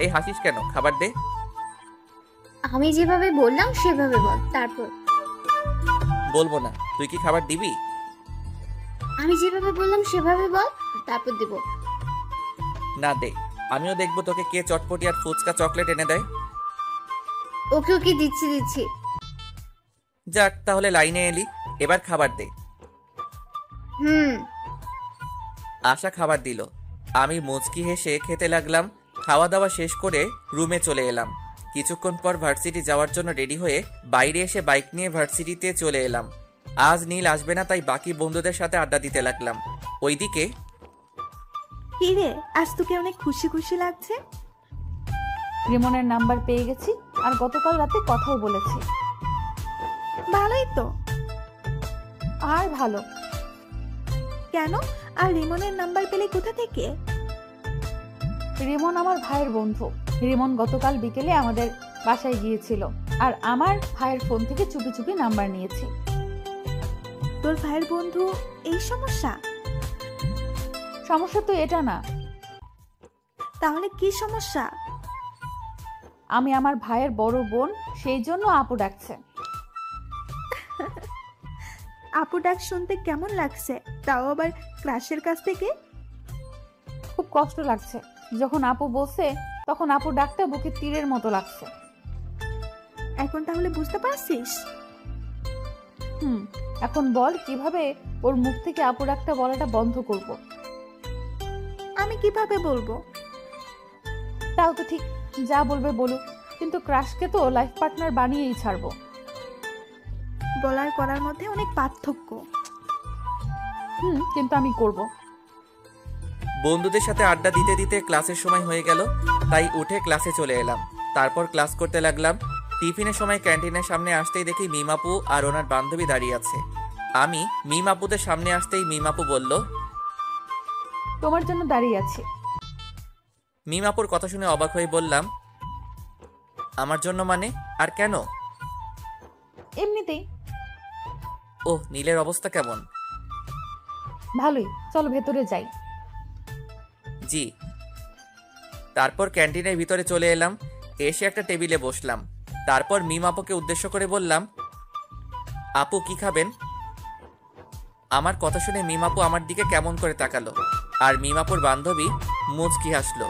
এই হাসিস কেন? খাবার দে। আমি যেভাবে বললাম সেভাবে বল, তারপর। বলবো না। তুই কি খাবার দিবি? আমি যেভাবে বললাম সেভাবে বল, তারপর দেবো। না, দে। আমিও দেখবো তোকে কে চটপটি আর ফুচকা চকলেট এনে দেয়। ওকে ওকে, দিচ্ছি। যাক, তাহলে লাইনে এলি। এবার খাবার দে। আশা খাবার দিল। আমি মুচকি হেসে খেতে লাগলাম। খাওয়া দাওয়া শেষ করে রুমে চলে এলাম। কিছুক্ষণ পর ভার্সিটি যাওয়ার জন্য রেডি হয়ে বাইরে এসে বাইক নিয়ে ভার্সিটিতে চলে এলাম। আজ নীল আসবে না, তাই বাকি বন্ধুদের সাথে আড্ডা দিতে লাগলাম। ওইদিকে, কি রে, আজ তোকে অনেক খুশি খুশি লাগছে। রিমনের নাম্বার পেয়ে গেছি, আর গতকাল রাতে কথাও বলেছি। ভালোই তো। আর ভালো কেন? আর রিমনের নাম্বার পেলে কোথা থেকে? রিমন আমার ভাইয়ের বন্ধু। রিমন গতকাল বিকেলে আমাদের বাসায় গিয়েছিল, আর আমার ভাইয়ের ফোন থেকে চুপি চুপি নাম্বার নিয়েছি। তোর ভাইয়ের বন্ধু এই সমস্যা? সমস্যা তো এটা না। তাহলে কি সমস্যা? আমি আমার ভাইয়ের বড় বোন, সেই জন্য আপু ডাকছে। আপু ডাক শুনতে কেমন লাগছে তাও আবার ক্রাশের কাছ থেকে। খুব কষ্ট লাগছে। যখন আপু বলছে তখন আপু ডাকটা বুকে তীরের মতো লাগছে। এখন তাহলে বুঝতে পারছিস? এখন বল কিভাবে ওর মুখ থেকে আপু ডাকটা বলাটা বন্ধ করব। আমি কিভাবে বলবো? তাও তো ঠিক, যা বলবে বলুক, কিন্তু ক্রাশকে তো লাইফ পার্টনার বানিয়েই ছাড়বো। বলার করার মধ্যে অনেক পার্থক্য। কিন্তু আমি করব। বন্ধুদের সাথে আড্ডা দিতে দিতে ক্লাসের সময় হয়ে গেল, তাই উঠে ক্লাসে চলে এলাম। তারপর ক্লাস করতে লাগলাম। টিফিনের সময় ক্যান্টিনের সামনে আসতেই দেখি মিমাপু আর ওনার বান্ধবী দাঁড়িয়ে আছে। আমি মিমাপুদের সামনে আসতেই মিমাপু বলল, তোমার জন্য দাঁড়িয়ে আছি। মিমাপুর কথা শুনে অবাক হয়ে বললাম, আমার জন্য মানে? আর কেন? এমনিতেই। ওহ, নীলের অবস্থা কেমন? ভালোই, চলো ভেতরে যাই। জি। তারপর ক্যান্টিনের ভিতরে চলে এলাম, এসে একটা টেবিলে বসলাম। তারপর মিমাপুকে উদ্দেশ্য করে বললাম, আপু কি খাবেন? আমার কথা শুনে মিমাপু আমার দিকে কেমন করে তাকালো, আর মিমাপুর বান্ধবী মুচকি হাসলো।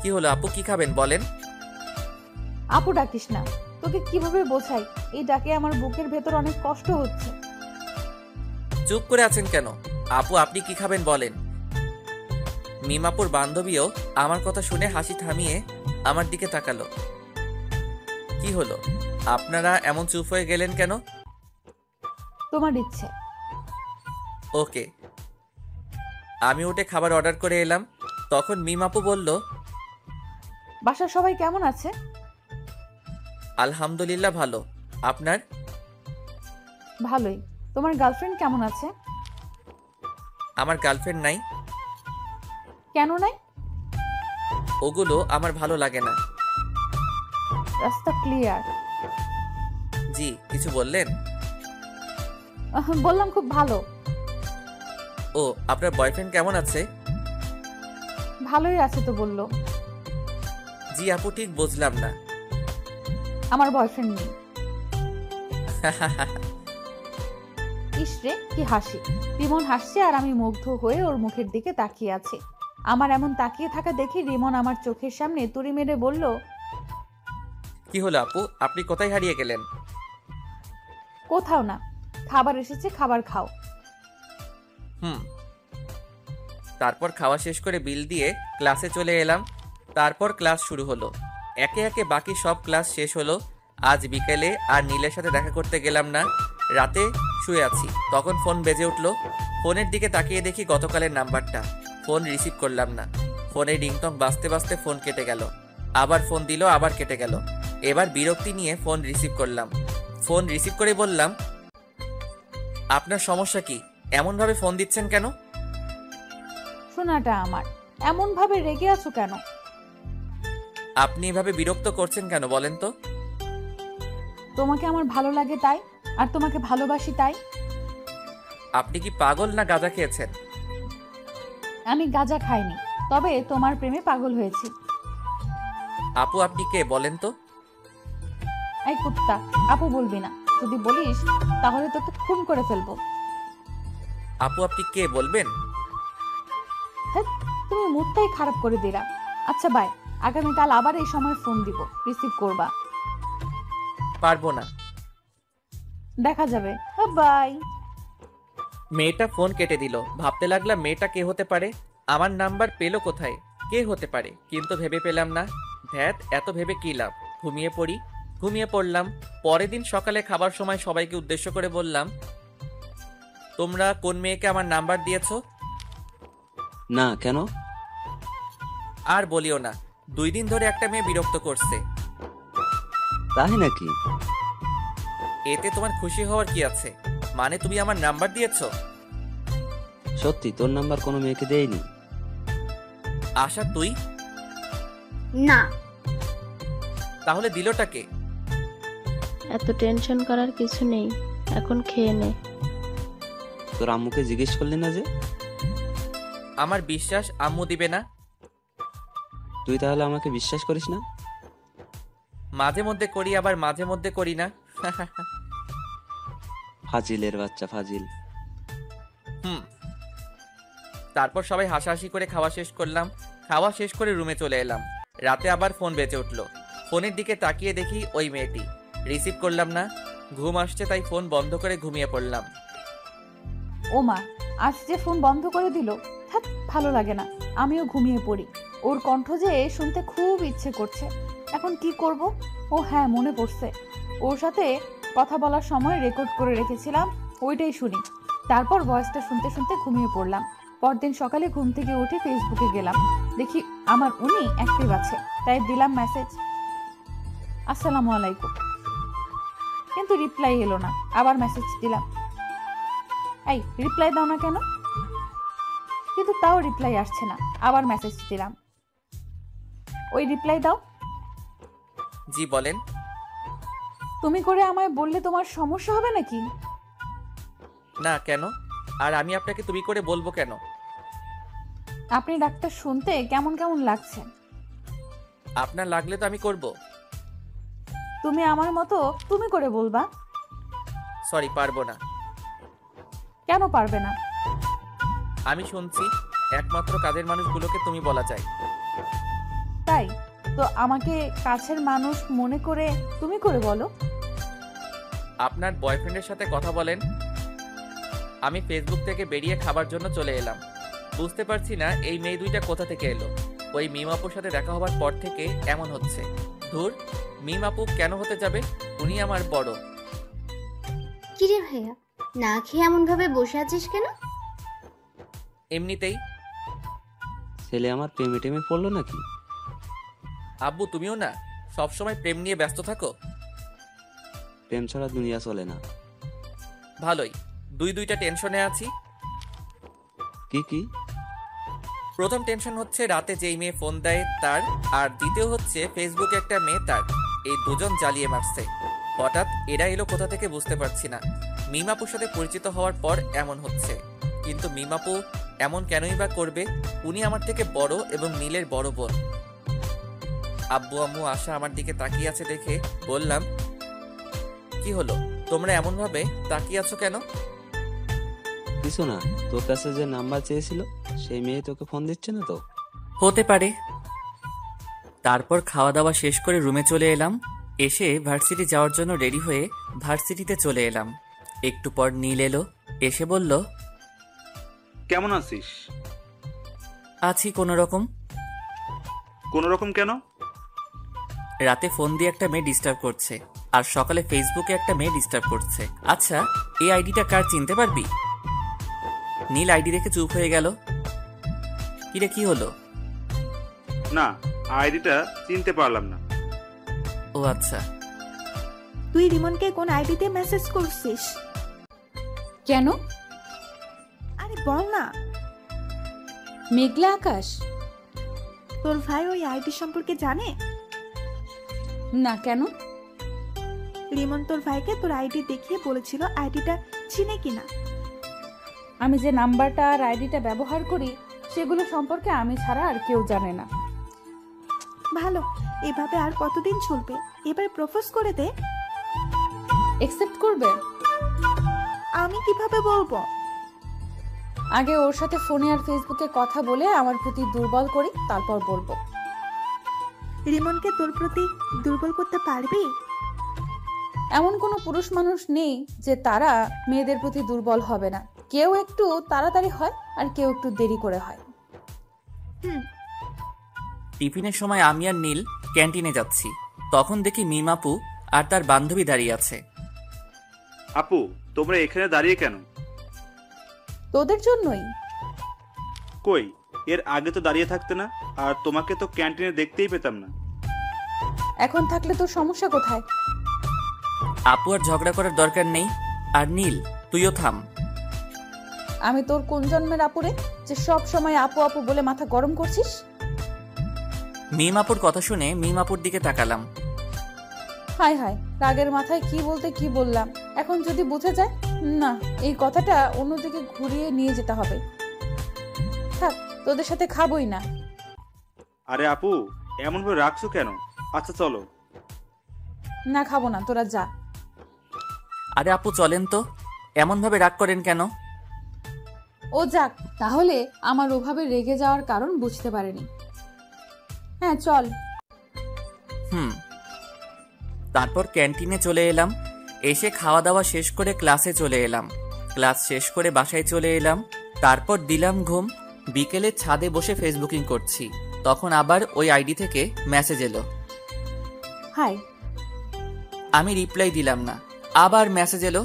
কি হলো আপু, কি খাবেন বলেন? আপু ডাকিস না, তোকে কিভাবে বোঝাই, এই ডাকে আমার বুকের ভেতর অনেক কষ্ট হচ্ছে। চুপ করে আছেন কেন? আপু আপনি কি খাবেন বলেন। মিমাপুর বান্ধবীও আমার কথা শুনে হাসি থামিয়ে আমার দিকে তাকালো। কি হলো, আপনারা এমন চুপ হয়ে গেলেন কেন? তোমার ইচ্ছে। ওকে। আমি উঠে খাবার অর্ডার করে এলাম। তখন মিমাপু বলল, বাসার সবাই কেমন আছে? আলহামদুলিল্লাহ ভালো। আপনার? ভালোই। তোমার গার্লফ্রেন্ড কেমন আছে? আমার গার্লফ্রেন্ড নাই। কেন নাই? ওগুলো আমার ভালো লাগে না। রাস্তা ক্লিয়ার। জি, কিছু বললেন? বললাম খুব ভালো। ও, আপনার বয়ফ্রেন্ড কেমন আছে? ভালোই আছে তো বললো। জি আপু, ঠিক বুঝলাম না। আমার বয়ফ্রেন্ড নেই। ইসরে কি হাসি! রিমন হাসছে আর আমি মুগ্ধ হয়ে ওর মুখের দিকে তাকিয়ে আছি। আমার এমন তাকিয়ে থাকা দেখে রিমন আমার চোখের সামনে তুড়ি মেরে বলল, কি হলো আপু, আপনি কোথায় হারিয়ে গেলেন? কোথাও না, খাবার এসেছে, খাবার খাও। তারপর খাওয়া শেষ করে বিল দিয়ে ক্লাসে চলে এলাম। তারপর ক্লাস শুরু হলো। একে একে বাকি সব ক্লাস শেষ হলো। আজ বিকেলে আর নীলের সাথে দেখা করতে গেলাম না। রাতে শুয়ে আছি, তখন ফোন বেজে উঠলো। ফোনের দিকে তাকিয়ে দেখি গতকালের নাম্বারটা। ফোন রিসিভ করলাম না। ফোনে রিংটং বাজতে বাজতে ফোন কেটে গেল। আবার ফোন দিল, আবার কেটে গেল। এবার বিরক্তি নিয়ে ফোন রিসিভ করলাম। ফোন রিসিভ করে বললাম, আপনার সমস্যা কি? এমনভাবে ফোন দিচ্ছেন কেন? শোনাটা আমার, এমন ভাবে রেগে আছো কেন? আপনি এভাবে বিরক্ত করছেন কেন বলেন তো? তোমাকে আমার ভালো লাগে তাই, আর তোমাকে ভালোবাসি তাই। আপনি কি পাগল না গাঁজা খেয়েছেন? আমি গাঁজা খাইনি, তবে তোমার প্রেমে পাগল হয়েছি। আপু আপনি কে বলেন তো? এই কুত্তা, আপু বলবি না। যদি বলিস তাহলে তোকে খুন করে ফেলবো। আপু আপনি কে বলবেন? হ্যাঁ, তুমি মুডটাই খারাপ করে দিলা। আচ্ছা বাই, আগামীকাল আবার এই সময় ফোন দিব, রিসিভ করবা। পারবো না। দেখা যাবে। বাই। মেয়েটা ফোন কেটে দিল। ভাবতে লাগলাম মেয়েটা কে হতে পারে, আমার নাম্বার পেলো কোথায়, কে হতে পারে, কিন্তু ভেবে পেলাম না। ধ্যাত, এত ভেবে কি লাভ, ঘুমিয়ে পড়ি। ঘুমিয়ে পড়লাম। পরের দিন সকালে খাবার সময় সবাইকে উদ্দেশ্য করে বললাম, তোমরা কোন মেয়েকে আমার নাম্বার দিয়েছো? না, কেন? আর বলিও না, 2 দিন ধরে একটা মেয়ে বিরক্ত করছে। তাই নাকি? এতে তোমার খুশি হওয়ার কি আছে? মানে তুমি আমার নাম্বার দিয়েছো? সত্যি তোর নাম্বার কোনো মেয়েকে দেয়নি? আশা তুই? না। তাহলে দিলটা কে? এত টেনশন করার কিছু নেই, এখন খেয়ে নে। তোর আম্মুকে জিজ্ঞেস করলি না যে? আমার বিশ্বাস আম্মু দিবে না। তুই তাহলে আমাকে বিশ্বাস করিস না? মাঝে মধ্যে করি, আবার মাঝে মধ্যে করি না। ফাজিলের বাচ্চা, ফাজিল। হুম। তারপর সবাই হাসাহাসি করে খাওয়া শেষ করলাম। খাওয়া শেষ করে রুমে চলে এলাম। রাতে আবার ফোন বেজে উঠলো। ফোনের দিকে তাকিয়ে দেখি ওই মেয়েটি। রিসিভ করলাম না। ঘুম আসছে তাই ফোন বন্ধ করে ঘুমিয়ে পড়লাম। ও মা, আজ যে ফোন বন্ধ করে দিল। থাক, ভালো লাগে না, আমিও ঘুমিয়ে পড়ি। ওর কণ্ঠ যে শুনতে খুব ইচ্ছে করছে। এখন কি করব? ও হ্যাঁ, মনে পড়ছে, ওর সাথে কথা বলার সময় রেকর্ড করে রেখেছিলাম, ওইটাই শুনি। তারপর ভয়েসটা শুনতে শুনতে ঘুমিয়ে পড়লাম। পরদিন সকালে ঘুম থেকে উঠে ফেসবুকে গেলাম, দেখি আমার উনি অ্যাক্টিভ আছে, তাই দিলাম মেসেজ, আসসালামু আলাইকুম। কিন্তু রিপ্লাই এলো না। আবার মেসেজ দিলাম, এই রিপ্লাই দাও না কেন? কিন্তু তাও রিপ্লাই আসছে না। আবার মেসেজ দিলাম, ওই রিপ্লাই দাও। জি বলেন। তুমি করে আমায় বললে তোমার সমস্যা হবে নাকি? না, কেন? আর আমি আপনাকে তুমি করে বলবো কেন? আপনি ডাক্তার শুনতে কেমন কেমন লাগছে। আপনার লাগলে তো আমি করব। তুমি আমার মতো তুমি করে বলবা। সরি, পারবো না। কেন পারবে না? আমি শুনছি একমাত্র কাজের মানুষগুলোকে তুমি বলা যায়। তাই তো আমাকে কাছের মানুষ মনে করে তুমি করে বলো। আপনার বয়ফ্রেন্ডের সাথে কথা বলেন। আমি ফেসবুক থেকে বেরিয়ে খাবার জন্য চলে এলাম। বুঝতে পারছি না এই মেয়ে দুইটা কোথা থেকে এলো। ওই মিম আপুর সাথে দেখা হবার পর থেকে এমন হচ্ছে। ধুর, মিম আপু কেন হতে যাবে? উনি আমার বড়। কিরে ভাইয়া, না খেয়ে এমন ভাবে বসে আছিস কেন? এমনিতেই। ছেলে আমার প্রেমে টেমে পড়লো নাকি? আব্বু, তুমিও না সবসময় প্রেম নিয়ে ব্যস্ত থাকো। প্রেম ছাড়া দুনিয়া চলে না। ভালোই, দুইটা টেনশনে আছি। কি কি? প্রথম টেনশন হচ্ছে রাতে যেই মেয়ে ফোন দেয় তার, আর দ্বিতীয় হচ্ছে ফেসবুকে একটা মেয়ে তার। এই দুজন জ্বালিয়ে মারছে। হঠাৎ এরা এলো কোথা থেকে বুঝতে পারছি না। মিমাপুর সাথে পরিচিত হওয়ার পর এমন হচ্ছে। কিন্তু মিমাপু এমন কেনই বা করবে? উনি আমার থেকে বড় এবং নীলের বড় বোন। আব্বু আম্মু আশা আমার দিকে তাকিয়ে আছে দেখে বললাম, কি হলো, তোমরা এমন ভাবে তাকিয়ে আছো কেন? কিছু না, তোর কাছে যে নাম্বার চেয়েছিল সেই মেয়ে তোকে ফোন দিচ্ছে না তো? হতে পারে। তারপর খাওয়া দাওয়া শেষ করে রুমে চলে এলাম। এসে ভার্সিটি যাওয়ার জন্য রেডি হয়ে ভার্সিটিতে চলে এলাম। একটু পর নীল এলো, এসে বলল, কেমন আছিস? আছি কোনো রকম। কোনো রকম কেন? রাতে ফোন দিয়ে একটা মেয়ে ডিস্টার্ব করছে, আর সকালে ফেসবুকে একটা মেয়ে ডিস্টার্ব করছে। আচ্ছা, এই আইডিটা কার চিনতে পারবি? নীল আইডি দেখে চুপ হয়ে গেল। কিরে, কি হলো? না, আইডিটা চিনতে পারলাম না। ও আচ্ছা। তুই রিমনকে কোন আইডিতে মেসেজ করছিস? কেন? আরে বল না। মেঘলা আকাশ। তোর ভাই ওই আইডি সম্পর্কে জানে? না, কেন? রিমন তোর ভাইকে তোর আইডি দেখিয়ে বলেছিল আইডিটা চিনে কিনা। আমি যে নাম্বারটা আর আইডিটা ব্যবহার করি সেগুলো সম্পর্কে আমি ছাড়া আর কেউ জানে না। ভালো, এভাবে আর কতদিন চলবে? এবার প্রপোজ করে দে। একসেপ্ট করবে? আমি কিভাবে বলবো? আগে ওর সাথে ফোনে আর ফেসবুকে কথা বলে আমার প্রতি দুর্বল করি, তারপর বলবো। রিমনকে তোর প্রতি দুর্বল করতে পারবি? এমন কোনো পুরুষ মানুষ নেই যে তারা মেয়েদের প্রতি দুর্বল হবে না। কেউ একটু তাড়াতাড়ি হয় আর কেউ একটু দেরি করে হয়। টিফিনের সময় আমি আর নীল ক্যান্টিনে যাচ্ছি। তখন দেখি মিম আপু আর তার বান্ধবী দাঁড়িয়ে আছে। আপু, তোমরা এখানে দাঁড়িয়ে কেন? তোদের জন্যই। কই, এর আগে তো দাঁড়িয়ে থাকতে না, আর তোমাকে তো ক্যান্টিনে দেখতেই পেতাম না। এখন থাকলে তোর সমস্যা কোথায়? আপু আর ঝগড়া করার দরকার নেই। আর নীল, তুইও থাম। আমি তোর কোন জন্মের আপুরে যে সব সময় আপু আপু বলে মাথা গরম করছিস? মিম আপুর কথা শুনে মিম আপুর দিকে তাকালাম। হায় হায়, রাগের মাথায় কি বলতে কি বললাম। এখন যদি বুঝে যায়, না, এই কথাটা অন্যদিকে ঘুরিয়ে নিয়ে যেতে হবে। থাক, তোদের সাথে খাবোই না। আরে আপু, এমন ভাবে রাখছো কেন? আচ্ছা চলো। না, খাবো না, তোরা যা। আরে আপু চলেন তো, এমন ভাবে রাগ করেন কেন? ও যাক, তাহলে আমার ওভাবে রেগে যাওয়ার কারণ বুঝতে পারেনি। হ্যাঁ চল। তারপর ক্যান্টিনে চলে এলাম। এসে খাওয়া দাওয়া শেষ করে ক্লাসে চলে এলাম। ক্লাস শেষ করে বাসায় চলে এলাম। তারপর দিলাম ঘুম। বিকেলে ছাদে বসে ফেসবুকিং করছি, তখন আবার ওই আইডি থেকে মেসেজ এলো। হাই। আমি রিপ্লাই দিলাম না। আবার মেসেজ এলো।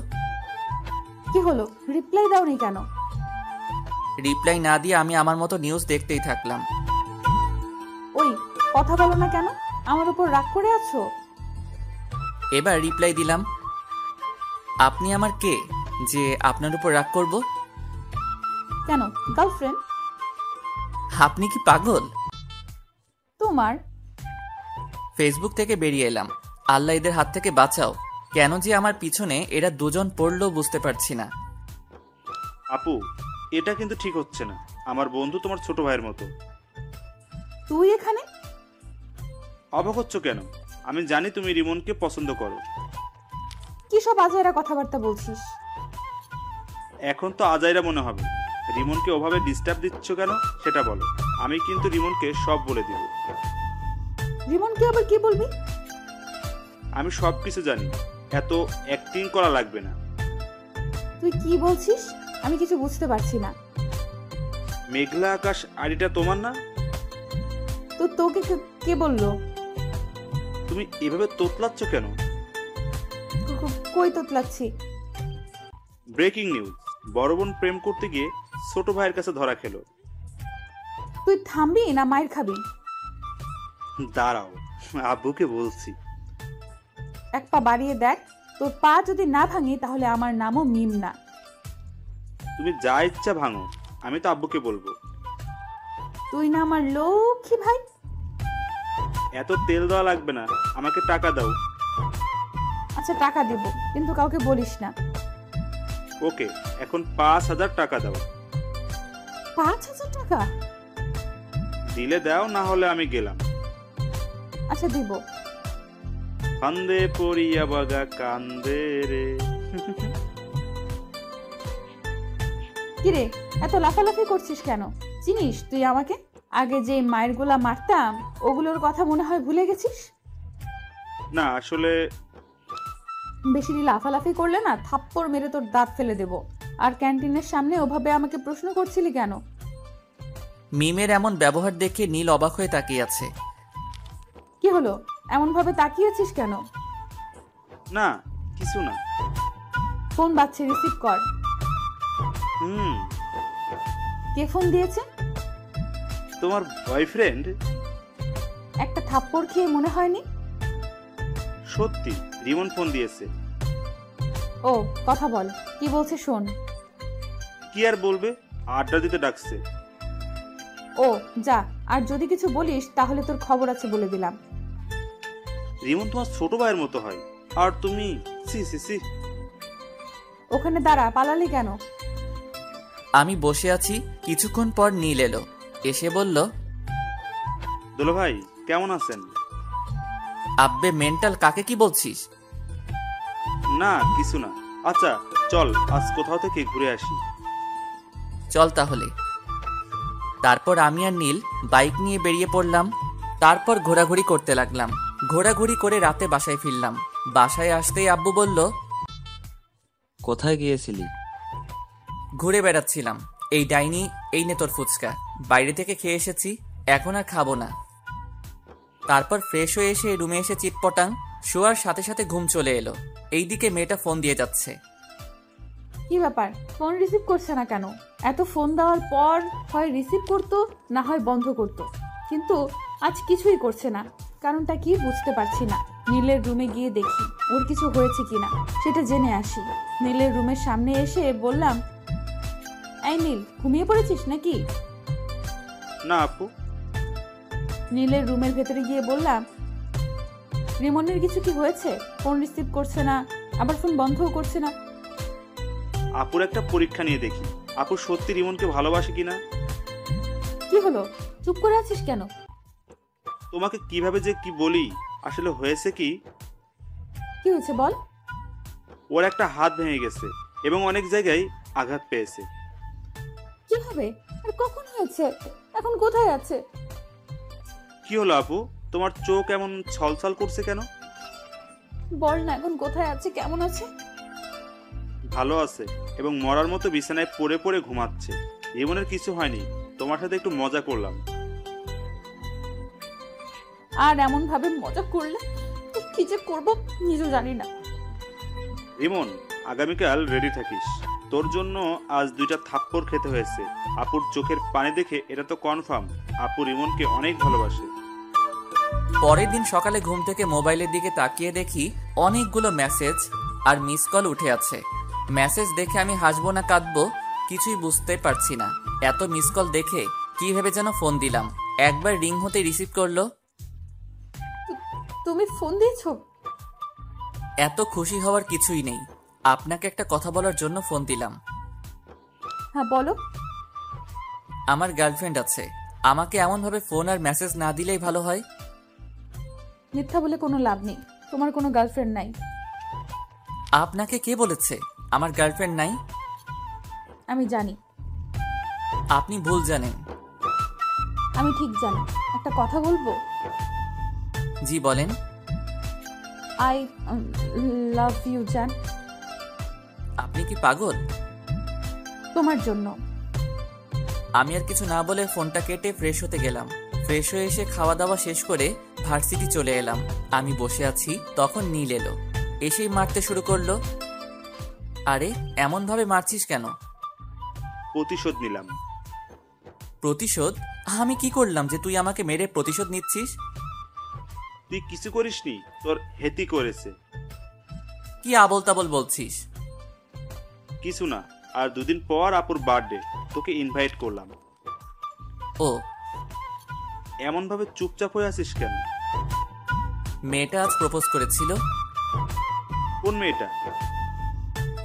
কি হলো, রিপ্লাই দাওনি কেন? রিপ্লাই না দিয়ে আমি আমার মতো নিউজ দেখতেই থাকলাম। ওই কথা বলো না কেন? আমার উপর রাগ করে আছো? এবার রিপ্লাই দিলাম, আপনি আমার কে যে আপনার উপর রাগ করব? কেন, গার্লফ্রেন্ড? আপনি কি পাগল? তোমার। ফেসবুক থেকে বেরিয়ে এলাম। আল্লাহ এদের হাত থেকে বাঁচাও। কেন যে আমার পিছনে এরা দুজন পড়লো বুঝতে পারছি না। আপু, এটা কিন্তু ঠিক হচ্ছে না। আমার বন্ধু তোমার ছোট ভাইয়ের মতো। তুই এখানে? অবাক হচ্ছ কেন? আমি জানি তুমি রিমনকে পছন্দ করো। কি সব আজাইরা কথাবার্তা বলছিস? এখন তো আজাইরা মনে হবে। রিমনকে ওভাবে ডিস্টার্ব দিচ্ছ কেন সেটা বলো। আমি কিন্তু রিমনকে সব বলে দিব। রিমনকে আবার কি বলবি? আমি সব কিছু জানি, এত অ্যাক্টিং করা লাগবে না। তুই কি বলছিস? আমি কিছু বুঝতে পারছি না। মেঘলা আকাশ আড়িটা তোমার না? তো তোকে কে বললো? তুমি এভাবে তোতলাচ্ছ কেন? কই তোতলাচ্ছি? ব্রেকিং নিউজ, বড় বোন প্রেম করতে গিয়ে ছোট ভাইয়ের কাছে ধরা খেলো। তুই থামবি না মায়ের খাবি? দাঁড়াও, আব্বুকে বলছি। এক পা বাড়িয়ে দেখ, তোর পা যদি না ভাঙি তাহলে আমার নামও মিম না। তুমি যা ইচ্ছা ভাঙো, আমি তো আব্বুকে বলবো। তুই না আমার লক্ষ্মী ভাই। এত তেল দেওয়া লাগবে না, আমাকে টাকা দাও। আচ্ছা টাকা দেব, কিন্তু কাউকে বলিস না। ওকে, এখন 5,000 টাকা দাও। 5,000 টাকা? দিলে দাও, না হলে আমি গেলাম। আচ্ছা দিব। কান্দে পড়িয়া বাগা কান্দে রে। কিরে, এত লাফালাফি করছিস কেন? চিনিস তুই আমাকে? আগে যে মায়ের গোলা মারতাম ওগুলোর কথা মনে হয় ভুলে গেছিস? না আসলে বেশি লাফালাফি করলে না থাপ্পড় মেরে তোর দাঁত ফেলে দেব। আর ক্যান্টিনের সামনে ওভাবে আমাকে প্রশ্ন করছিলি কেন? মিমের এমন ব্যবহার দেখে নীল অবাক হয়ে তাকিয়ে আছে। কি হলো, এমন ভাবে তাকিয়েছিস কেন? না কিছু না। ফোন বাজছে, রিসিভ কর। কে ফোন দিয়েছে? তোমার বয়ফ্রেন্ড। একটা থাপ্পড় খেয়ে মনে হয়নি? সত্যি, রিমন ফোন দিয়েছে। ও কথা বল, কি বলছে শোন। কি আর বলবে, আড্ডা দিতে ডাকছে। ও যা, আর যদি কিছু বলিস তাহলে তোর খবর আছে বলে দিলাম। রিমন তোমার ছোট ভাইয়ের মতো হয়, আর তুমি সি সি সি। ওখানে দাঁড়া, পালালি কেন? আমি বসে আছি। কিছুক্ষণ পর নীল এলো। এসে বলল, দুলো ভাই কেমন আছেন? আব্বে মেন্টাল, কাকে কি বলছিস? না কিছু না। আচ্ছা চল আজ কোথাও থেকে ঘুরে আসি। চল তাহলে। তারপর আমি আর নীল বাইক নিয়ে বেরিয়ে পড়লাম। তারপর ঘোরাঘুরি করতে লাগলাম। ঘোরাঘুরি করে রাতে বাসায় ফিরলাম। বাসায় আসতেই আব্বু বলল, কোথায় গিয়েছিলি? ঘুরে বেড়াচ্ছিলাম। এই ডাইনি, এই নে তোর ফুচকা, বাইরে থেকে খেয়ে এসেছি, এখন আর খাবো না। তারপর ফ্রেশ হয়ে এসে রুমে এসে চিটপটাং, শোয়ার সাথে সাথে ঘুম চলে এলো। এইদিকে মেয়েটা ফোন দিয়ে যাচ্ছে। কি ব্যাপার, ফোন রিসিভ করছে না কেন? এত ফোন দেওয়ার পর হয় রিসিভ করতো, না হয় বন্ধ করতো, কিন্তু আজ কিছুই করছে না। কারণটা কি বুঝতে পারছি না। নীলের রুমে গিয়ে দেখি ওর কিছু হয়েছে কিনা, সেটা জেনে আসি। নীলের রুমের সামনে এসে বললাম, এই নীল, ঘুমিয়ে পড়েছিস নাকি? না আপু। নীলের রুমের ভেতরে গিয়ে বললাম, রিমনের কিছু কি হয়েছে? ফোন রিসিভ করছে না, আবার ফোন বন্ধও করছে না। আপুর একটা পরীক্ষা নিয়ে দেখি, আপু সত্যি রিমনকে ভালোবাসে কিনা। কি হলো, চুপ করে আছিস কেন? তোমাকে কিভাবে যে কি বলি, আসলে হয়েছে কি, কি হয়েছে বল। ওর একটা হাত ভেঙে গেছে এবং অনেক জায়গায় আঘাত পেয়েছে। কিভাবে আর কখন হয়েছে? এখন কোথায় আছে? কি হলো আপু, তোমার চোখ এমন ছলছল করছে কেন? বল না, এখন কোথায় আছে, কেমন আছে? ভালো আছে এবং মরার মতো বিছানায় পড়ে পড়ে ঘুমাচ্ছে। এমনের কিছু হয়নি, তোমার সাথে একটু মজা করলাম। আর এমন ভাবে মজা করলে কি যে করবো নিজেও জানি না। রিমন, আগামীকাল রেডি থাকিস। তোর জন্য আজ 2টা থাপ্পড় খেতে হয়েছে। আপুর চোখের পানি দেখে এটা তো কনফার্ম আপু রিমনকে অনেক ভালোবাসে। পরের দিন সকালে ঘুম থেকে মোবাইলের দিকে তাকিয়ে দেখি অনেকগুলো মেসেজ আর মিস কল উঠে আছে। মেসেজ দেখে আমি হাসবো না কাঁদবো কিছুই বুঝতে পারছি না। এত মিস কল দেখে কিভাবে যেন ফোন দিলাম, একবার রিং হতে রিসিভ করলো। তুমি ফোন দিয়েছো? এত খুশি হওয়ার কিছুই নেই, আপনাকে একটা কথা বলার জন্য ফোন দিলাম। হ্যাঁ বলো। আমার গার্লফ্রেন্ড আছে, আমাকে এমনভাবে ফোন আর মেসেজ না দিলেই ভালো হয়। মিথ্যা বলে কোনো লাভ নেই, তোমার কোনো গার্লফ্রেন্ড নাই। আপনাকে কে বলেছে আমার গার্লফ্রেন্ড নাই? আমি জানি। আপনি ভুল জানেন। আমি ঠিক জানি। একটা কথা বলবো? জি বলেন। আই লাভ ইউ জান। আপনি কি পাগল? তোমার জন্য। আমি আর কিছু না বলে ফোনটা কেটে ফ্রেশ হতে গেলাম। ফ্রেশ হয়ে এসে খাওয়া দাওয়া শেষ করে ভার্সিটি চলে এলাম। আমি বসে আছি, তখন নীল এলো, এসেই মারতে শুরু করলো। আরে এমন ভাবে মারছিস কেন? প্রতিশোধ নিলাম। প্রতিশোধ? আমি কি করলাম যে তুই আমাকে মেরে প্রতিশোধ নিচ্ছিস? তুই কিছু করিসনি, তোর হেতি করেছে। কি আবল তাবল বলছিস? কিছু না, আর 2 দিন পর আপুর বার্থডে, তোকে ইনভাইট করলাম। ও, এমন ভাবে চুপচাপ হয়ে আছিস কেন? মেয়েটা আজ প্রপোজ করেছিল। কোন মেয়েটা?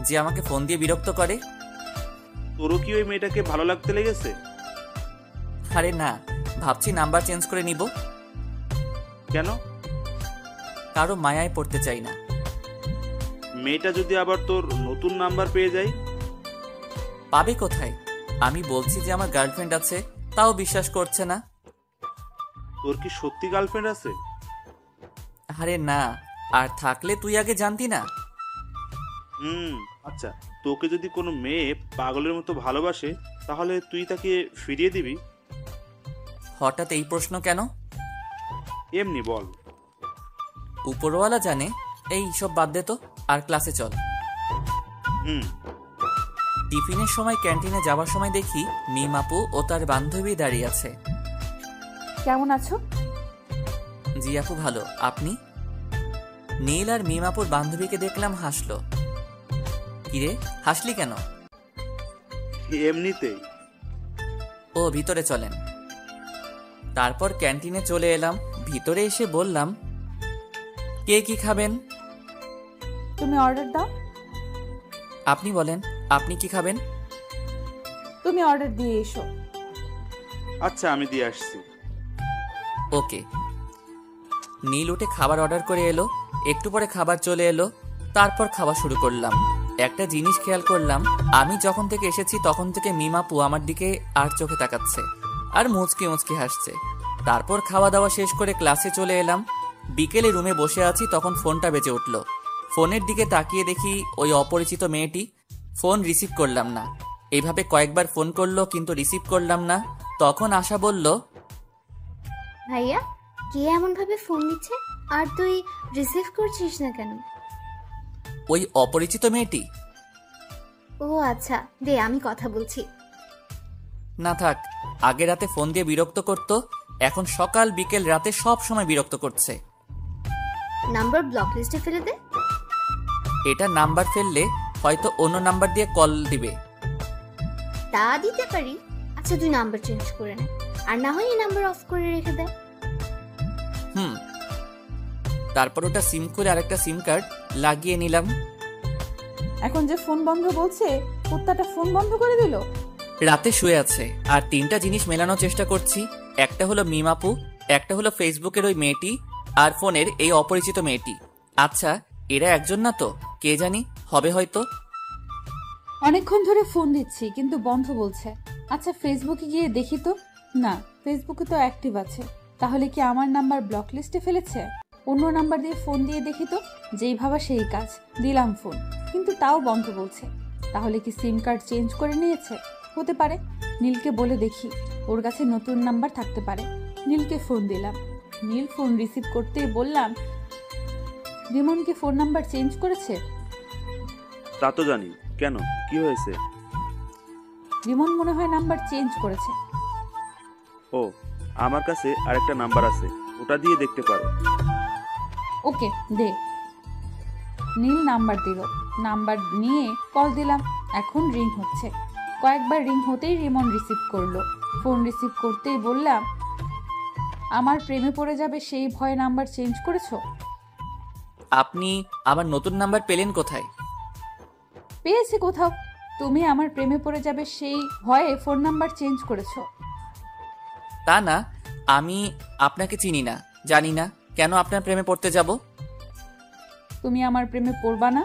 যে আমাকে ফোন দিয়ে বিরক্ত করে। তোরও কি ওই মেয়েটাকে ভালো লাগতে লেগেছে? আরে না, ভাবছি নাম্বার চেঞ্জ করে নিব। কেন? কারো মায়ায় পড়তে চাই না। মেয়েটা যদি আবার তোর নতুন নাম্বার পেয়ে যায়? পাবে কোথায়? আমি বলছি যে আমার গার্লফ্রেন্ড আছে, তাও বিশ্বাস করছে না। তোর কি সত্যি গার্লফ্রেন্ড আছে? আরে না, আর থাকলে তুই আগে জানতি না। আচ্ছা, তোকে যদি কোনো মেয়ে পাগলের মতো ভালোবাসে তাহলে তুই তাকে ফিরিয়ে দিবি? হঠাৎ এই প্রশ্ন কেন? এমনি বল। উপরওয়ালা জানে। এই সব বাদ দে তো, আর ক্লাসে চল। টিফিনের সময় ক্যান্টিনে যাওয়ার সময় দেখি মিম আপু ও তার বান্ধবী দাঁড়িয়ে আছে। কেমন আছো? জি আপু ভালো, আপনি? নীল আর মিম আপুর বান্ধবীকে দেখলাম হাসলো। কিরে হাসলি কেন? এমনিতেই। ও ভিতরে চলেন। তারপর ক্যান্টিনে চলে এলাম। ভিতরে এসে বললাম, কে কি খাবেন? তুমি অর্ডার দাও। আপনি বলেন, আপনি কি খাবেন? তুমি অর্ডার দিয়ে এসো। আচ্ছা, আমি দিয়ে আসছি। ওকে। নীল উঠে খাবার অর্ডার করে এলো। একটু পরে খাবার চলে এলো। তারপর খাওয়া শুরু করলাম। একটা জিনিস খেয়াল করলাম, আমি যখন থেকে এসেছি তখন থেকে মিম আপু আমার দিকে আর চোখে তাকাচ্ছে আর মুচকি মুচকি হাসছে। তারপর খাওয়া দাওয়া শেষ করে ক্লাসে চলে এলাম। বিকেলে রুমে বসে আছি, তখন ফোনটা বেজে উঠল। ফোনের দিকে তাকিয়ে দেখি ওই অপরিচিত মেয়েটি। ফোন রিসিভ করলাম না। এইভাবে কয়েকবার ফোন করলো কিন্তু রিসিভ করলাম না। তখন আশা বলল, ভাইয়া, কে এমন ভাবে ফোন দিচ্ছে আর তুই রিসিভ করছিস না কেন? ওই অপরিচিত মেয়েটি। ও আচ্ছা, দে আমি কথা বলছি। না থাক, আগে রাতে ফোন দিয়ে বিরক্ত করত, এখন সকাল বিকেল রাতে সব সময় বিরক্ত করছে। নাম্বার ব্লক লিস্টে ফেলে দে। এটা নাম্বার ফেললে হয়তো অন্য নাম্বার দিয়ে কল দিবে। তা দিতে পারি। আচ্ছা, তুই নাম্বার চেঞ্জ করে নে, আর না হয় এই নাম্বার অফ করে রেখে দে। তারপর ওটা সিম করে আরেকটা সিম কার্ড লাগিয়ে নিলাম। এখন যে ফোন বন্ধ বলছে, কুত্তাটা ফোন বন্ধ করে দিল। রাতে শুয়ে আছে আর 3টা জিনিস মেলানোর চেষ্টা করছি। একটা হলো মিম আপু, একটা হলো ফেসবুকের ওই মেয়েটি, আর ফোনের এই অপরিচিত মেয়েটি। আচ্ছা, এরা একজন না তো? কে জানি, হবে হয়তো। অনেকক্ষণ ধরে ফোন দিচ্ছি কিন্তু বন্ধ বলছে। আচ্ছা ফেসবুকে গিয়ে দেখি তো। না, ফেসবুকে তো অ্যাক্টিভ আছে। তাহলে কি আমার নাম্বার ব্লক লিস্টে ফেলেছে? অন্য নাম্বার দিয়ে ফোন দিয়ে দেখি তো। যেই ভাবা সেই কাজ, দিলাম ফোন, কিন্তু তাও বন্ধ বলছে। তাহলে কি সিম কার্ড চেঞ্জ করে নিয়েছে? হতে পারে। নীলকে বলে দেখি, ওর কাছে নতুন নাম্বার থাকতে পারে। নীলকে ফোন দিলাম। নীল ফোন রিসিভ করতেই বললাম, রিমন কি ফোন নাম্বার চেঞ্জ করেছে? তা তো জানি, কেন, কি হয়েছে? রিমন মনে হয় নাম্বার চেঞ্জ করেছে। ও, আমার কাছে আরেকটা নাম্বার আছে, ওটা দিয়ে দেখতে পারো। ওকে দে। নীল নাম্বার দিল। নাম্বার নিয়ে কল দিলাম। এখন রিং হচ্ছে। কয়েকবার রিং হতেই রিমন রিসিভ করলো। ফোন রিসিভ করতেই বললাম, আমার প্রেমে পড়ে যাবে সেই ভয়ে নাম্বার চেঞ্জ করেছো? আপনি আমার নতুন নাম্বার পেলেন কোথায়? পেয়েছি কোথাও। তুমি আমার প্রেমে পড়ে যাবে সেই ভয়ে ফোন নাম্বার চেঞ্জ করেছো। তা না, আমি আপনাকে চিনি না, জানি না, কেন আপনার প্রেমে পড়তে যাব? তুমি আমার প্রেমে পড়বা না?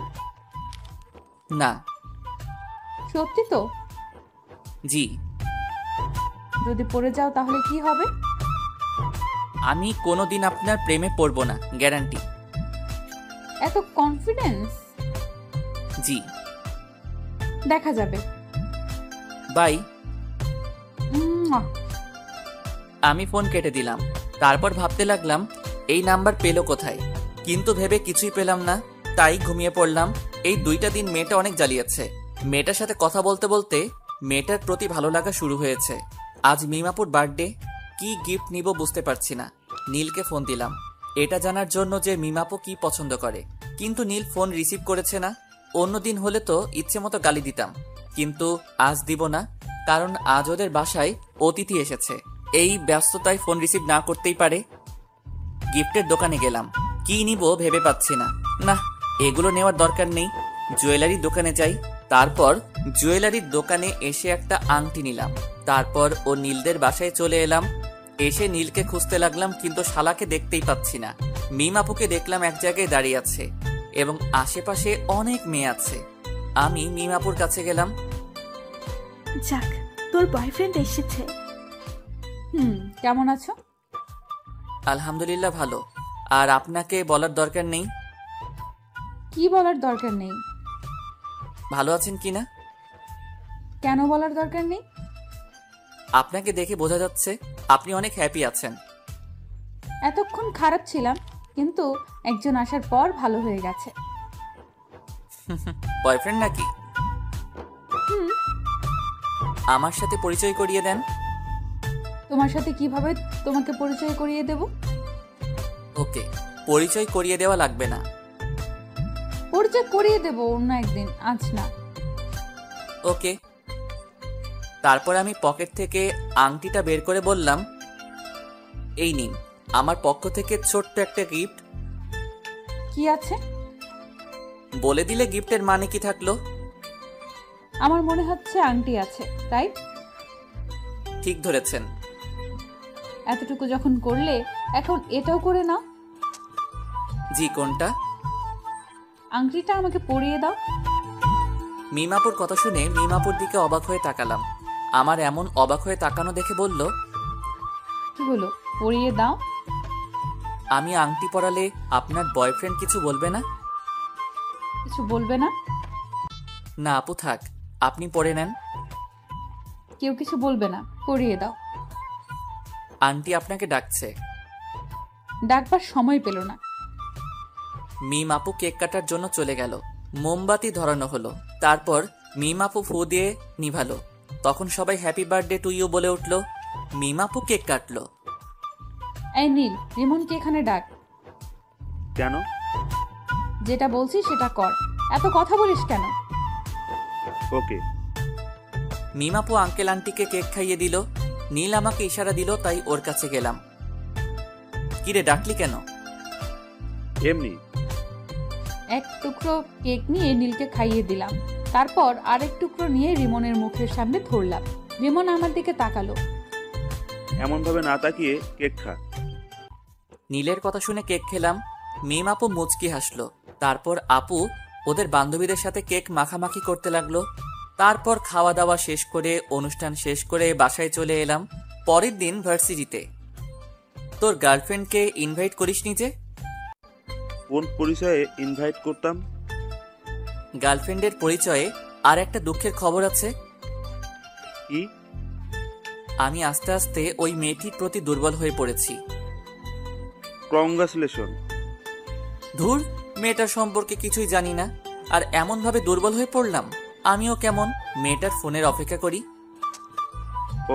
না। সত্যি তো? জি। যদি পড়ে যাও তাহলে কি হবে? আমি কোনোদিন আপনার প্রেমে পড়ব না, গ্যারান্টি। এত কনফিডেন্স? জি। দেখা যাবে। বাই। মুয়া। আমি ফোন কেটে দিলাম। তারপর ভাবতে লাগলাম এই নাম্বার পেলো কোথায়, কিন্তু ভেবে কিছুই পেলাম না। তাই ঘুমিয়ে পড়লাম। এই 2টা দিন মেয়েটা অনেক জ্বালিয়েছে। মেয়েটার সাথে কথা বলতে বলতে মেয়েটার প্রতি ভালো লাগা শুরু হয়েছে। আজ মিমাপুর বার্থডে, কি গিফট নিব বুঝতে পারছি না। নীলকে ফোন দিলাম এটা জানার জন্য যে মিমাপু কি পছন্দ করে, কিন্তু নীল ফোন রিসিভ করেছে না। অন্যদিন হলে তো ইচ্ছে মতো গালি দিতাম, কিন্তু আজ দিব না, কারণ আজ ওদের বাসায় অতিথি এসেছে। এই ব্যস্ততায় ফোন রিসিভ না করতেই পারে। গিফটের দোকানে গেলাম, কি নিব ভেবে পাচ্ছি না। না, এগুলো নেওয়ার দরকার নেই, জুয়েলারির দোকানে যাই। তারপর জুয়েলারির দোকানে এসে একটা আংটি নিলাম। তারপর ও নীলদের বাসায় চলে এলাম। এসে নীলকে খুঁজতে লাগলাম, কিন্তু শালাকে দেখতেই পাচ্ছি না। মিমাপুকে দেখলাম এক জায়গায় দাঁড়িয়ে আছে এবং আশেপাশে অনেক মেয়ে আছে। আমি মিমাপুর কাছে গেলাম। যাক, তোর বয়ফ্রেন্ড এসেছে। কেমন আছো? আলহামদুলিল্লাহ ভালো। আর আপনাকে বলার দরকার নেই। কি বলার দরকার নেই? ভালো আছেন কিনা? কেন বলার দরকার নেই? আপনাকে দেখে বোঝা যাচ্ছে আপনি অনেক হ্যাপি আছেন। এতক্ষণ খারাপ ছিলাম, কিন্তু একজন আসার পর ভালো হয়ে গেছে। বয়ফ্রেন্ড নাকি? আমার সাথে পরিচয় করিয়ে দেন। তোমার সাথে কিভাবে তোমাকে পরিচয় করিয়ে দেব? ওকে, পরিচয় করিয়ে দেওয়া লাগবে না। পরিচয় করিয়ে দেব অন্য একদিন, আজ না। ওকে। তারপর আমি পকেট থেকে আংটিটা বের করে বললাম, এই নিন আমার পক্ষ থেকে ছোট্ট একটা গিফট। কি আছে? বলে দিলে গিফটের মানে কি থাকলো? আমার মনে হচ্ছে আংটি আছে, তাই? ঠিক ধরেছেন। এতটুকু যখন করলে এখন এটাও করে নাও। জি, কোনটা? আংটিটা আমাকে পরিয়ে দাও। মিমাপুর কথা শুনে মিমাপুর দিকে অবাক হয়ে তাকালাম। আমার এমন অবাক হয়ে তাকানো দেখে বলল, কি হলো, পরিয়ে দাও। আমি আংটি পরালে আপনার বয়ফ্রেন্ড কিছু বলবে না? কিছু বলবে না? না আপু থাক, আপনি পরে নেন। কেউ কিছু বলবে না, পরিয়ে দাও। আন্টি আপনাকে ডাকছে। ডাকবার সময় পেল না। মিম আপু কেক কাটার জন্য চলে গেল। মোমবাতি ধরানো হলো। তারপর মিম আপু ফু দিয়ে নিভালো। তখন সবাই হ্যাপি বার্থডে টু ইউ বলে উঠল। মিম আপু কেক কাটলো। এই নীল, রিমনকে এখানে ডাক। কেন? যেটা বলছি সেটা কর, এত কথা বলিস কেন? ওকে। মিম আপু আঙ্কেল আন্টিকে কেক খাইয়ে দিল। নীল আমাকে ইশারা দিল, তাই ওর কাছে গেলাম। কিরে ডাকলি কেন? এমনি। এক টুকরো কেক নিয়ে নীলকে খাইয়ে দিলাম। তারপর আরেক টুকরো নিয়ে রিমনের মুখের সামনে ধরলাম। রিমন আমার দিকে তাকালো। এমন ভাবে না তাকিয়ে কেক খা। নীলের কথা শুনে কেক খেলাম। মিম আপু মুচকি হাসলো। তারপর আপু ওদের বান্ধবীদের সাথে কেক মাখামাখি করতে লাগলো। তারপর খাওয়া দাওয়া শেষ করে অনুষ্ঠান শেষ করে বাসায় চলে এলাম। পরের দিন ভার্সিটিতে। তোর গার্লফ্রেন্ডকে ইনভাইট করিসনি যে? কোন পরিচয়ে ইনভাইট করতাম? গার্লফ্রেন্ডের পরিচয়ে আর একটা দুঃখের খবর আছে। কি? আমি আস্তে আস্তে ওই মেয়েটির প্রতি দুর্বল হয়ে পড়েছি। কংগ্রাচুলেশন। ধুর, মেয়েটার সম্পর্কে কিছুই জানি না, আর এমন ভাবে দুর্বল হয়ে পড়লাম। আমিও কেমন মেয়েটার ফোনের অপেক্ষা করি।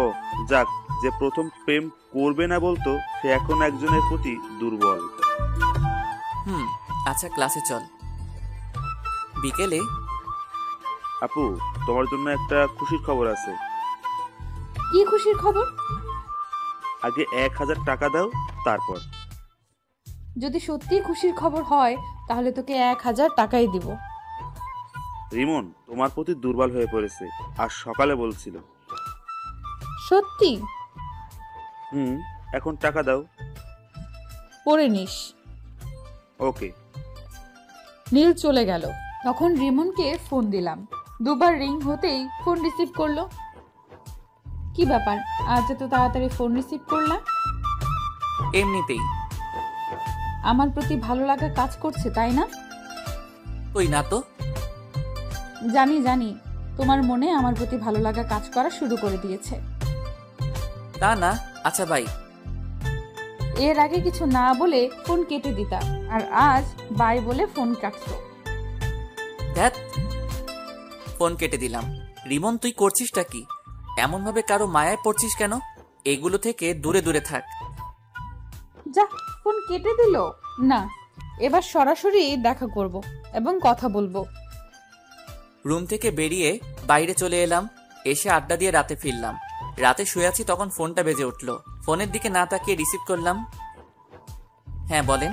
ও যাক, যে প্রথম প্রেম করবে না বলতো সে এখন একজনের প্রতি দুর্বল। আচ্ছা, ক্লাসে চল। বিকেলে। আপু, তোমার জন্য একটা খুশির খবর আছে। কি খুশির খবর? আগে 1000 টাকা দাও, তারপর। যদি সত্যি খুশির খবর হয় তাহলে তোকে 1000 টাকাই দিব। রিমন তোমার প্রতি দুর্বল হয়ে পড়েছে, আর সকালে বলছিল। সত্যি? এখন টাকা দাও। পরে নিস। ওকে। নীল চলে গেল। তখন রিমনকে ফোন দিলাম। দুবার রিং হতেই ফোন রিসিভ করলো। কি ব্যাপার, আজ এত তাড়াতাড়ি ফোন রিসিভ করলা? এমনিতেই। আমার প্রতি ভালো লাগা কাজ করছে, তাই না? তুই না তো। জানি জানি, তোমার মনে আমার প্রতি ভালো লাগা কাজ করা শুরু করে দিয়েছে। তা না। আচ্ছা বাই। এর আগে কিছু না বলে ফোন কেটে দিতা, আর আজ বাই বলে ফোন কাটছো। ধ্যাৎ, ফোন কেটে দিলাম। রিমন, তুই করছিসটা কি? এমন ভাবে কারো মায়ায় পড়ছিস কেন? এগুলো থেকে দূরে দূরে থাক। যা, ফোন কেটে দিল। না, এবার সরাসরি দেখা করব এবং কথা বলবো। রুম থেকে বেরিয়ে বাইরে চলে এলাম। এসে আড্ডা দিয়ে রাতে ফিরলাম। রাতে শুয়ে আছি, তখন ফোনটা বেজে উঠল। ফোনের দিকে না তাকিয়ে রিসিভ করলাম। হ্যাঁ, বলেন।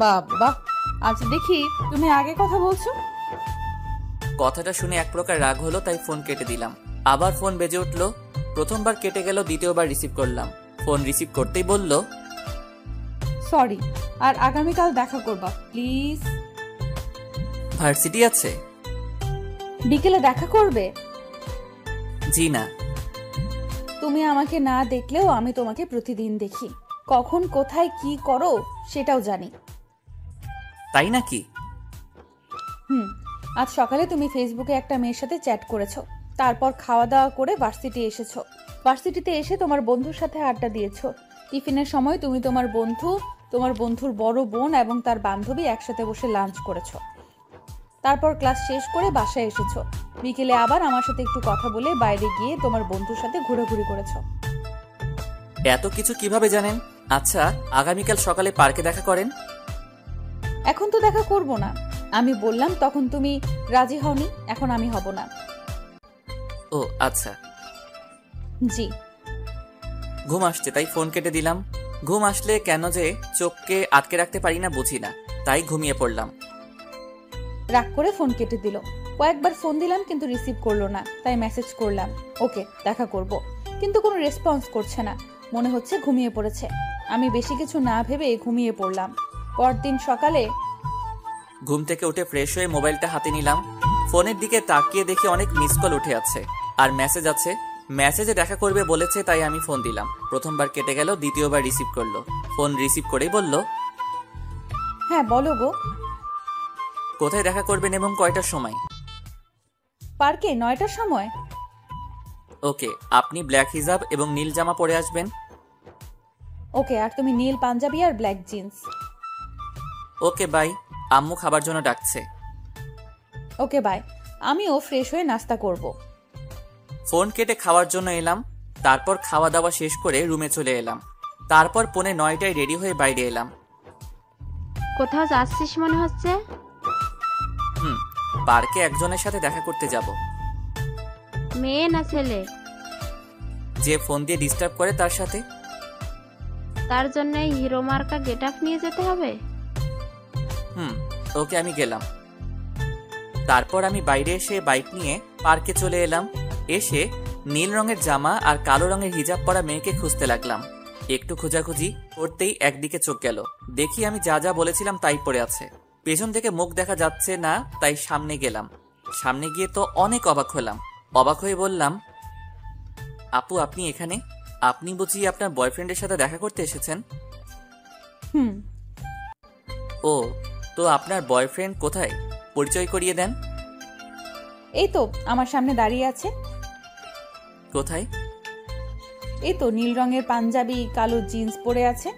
বাবা, আজ দেখি তুমি আগে কথা বলছো। কথাটা শুনে এক প্রকার রাগ হলো, তাই ফোন কেটে দিলাম। আবার ফোন বেজে উঠল। প্রথমবার কেটে গেল, দ্বিতীয়বার রিসিভ করলাম। ফোন রিসিভ করতেই বলল, সরি, আর আগামীকাল দেখা করবা প্লিজ। ভার্সিটি আছে? বিকেলে দেখা করবে? জি না। তুমি আমাকে না দেখলেও আমি তোমাকে প্রতিদিন দেখি। কখন কোথায় কি করো সেটাও জানি। তাই নাকি? আজ সকালে তুমি ফেসবুকে একটা মেয়ের সাথে চ্যাট করেছো। তারপর খাওয়া দাওয়া করে ভার্সিটি এসেছো। ভার্সিটিতে এসে তোমার বন্ধুর সাথে আড্ডা দিয়েছো। টিফিনের সময় তুমি তোমার বন্ধু, তোমার বন্ধুর বড় বোন এবং তার বান্ধবী একসাথে বসে লাঞ্চ করেছো। তারপর ক্লাস শেষ করে বাসায় এসেছো। বিকেলে আবার আমার সাথে একটু কথা বলে বাইরে গিয়ে তোমার বন্ধুর সাথে ঘোরাঘুরি করেছো। এত কিছু কিভাবে জানেন? আচ্ছা, আগামীকাল সকালে পার্কে দেখা করেন। এখন তো দেখা করব না। আমি বললাম তখন তুমি রাজি হওনি, এখন আমি হব না। ও আচ্ছা। জি। ঘুম আসছে, তাই ফোন কেটে দিলাম। ঘুম আসলে কেন যে চোখকে আটকে রাখতে পারি না বুঝি না, তাই ঘুমিয়ে পড়লাম। রাগ করে ফোন কেটে দিল। কয়েকবার ফোন দিলাম কিন্তু রিসিভ করলো না, তাই মেসেজ করলাম ওকে দেখা করব, কিন্তু কোনো রেসপন্স করছে না। মনে হচ্ছে ঘুমিয়ে পড়েছে। আমি বেশি কিছু না ভেবে ঘুমিয়ে পড়লাম। পরদিন সকালে ঘুম থেকে উঠে ফ্রেশ হয়ে মোবাইলটা হাতে নিলাম। ফোনের দিকে তাকিয়ে দেখি অনেক মিস কল উঠে আছে আর মেসেজ আছে। মেসেজে দেখা করবে বলেছে, তাই আমি ফোন দিলাম। প্রথমবার কেটে গেল, দ্বিতীয়বার রিসিভ করলো। ফোন রিসিভ করেই বলল, হ্যাঁ বলো গো। কোথায় দেখা করবেন এবং কয়টার সময়? পার্কে 9টার সময়। ওকে, আপনি ব্ল্যাক হিজাব এবং নীল জামা পরে আসবেন। ওকে, আর তুমি নীল পাঞ্জাবি আর ব্ল্যাক জিন্স। ওকে বাই, আম্মু খাবার জন্য ডাকছে। ওকে বাই, আমিও ফ্রেশ হয়ে নাস্তা করব। ফোন কেটে খাওয়ার জন্য এলাম। তারপর খাওয়া দাওয়া শেষ করে রুমে চলে এলাম। তারপর 9:45 রেডি হয়ে বাইরে এলাম। কোথাও যাচ্ছিস মনে হচ্ছে? পার্কে একজনের সাথে দেখা করতে যাব। মেয়ে না ছেলে? যে ফোন দিয়ে ডিস্টার্ব করে তার সাথে। তার জন্য হিরো মার্কা গেট আপ নিয়ে যেতে হবে? ওকে, আমি গেলাম। তারপর আমি বাইরে এসে বাইক নিয়ে পার্কে চলে এলাম। এসে নীল রঙের জামা আর কালো রঙের হিজাব পরা মেয়েকে খুঁজতে লাগলাম। একটু খোঁজাখুঁজি করতেই একদিকে চোখ গেল। দেখি আমি যা যা বলেছিলাম তাই পড়ে আছে। পেছন থেকে মুখ দেখা যাচ্ছে না, তাই সামনে গেলাম। সামনে গিয়ে তো অনেক অবাক হলাম। অবাক হয়ে বললাম, আপু আপনি এখানে? আপনি বুঝি আপনার বয়ফ্রেন্ডের সাথে দেখা করতে এসেছেন? হুম। ও, তো আপনার বয়ফ্রেন্ড কোথায়? পরিচয় করিয়ে দেন। এই তো আমার সামনে দাঁড়িয়ে আছে। কোথায়? এই তো নীল রঙের পাঞ্জাবি, কালো জিন্স পরে আছে।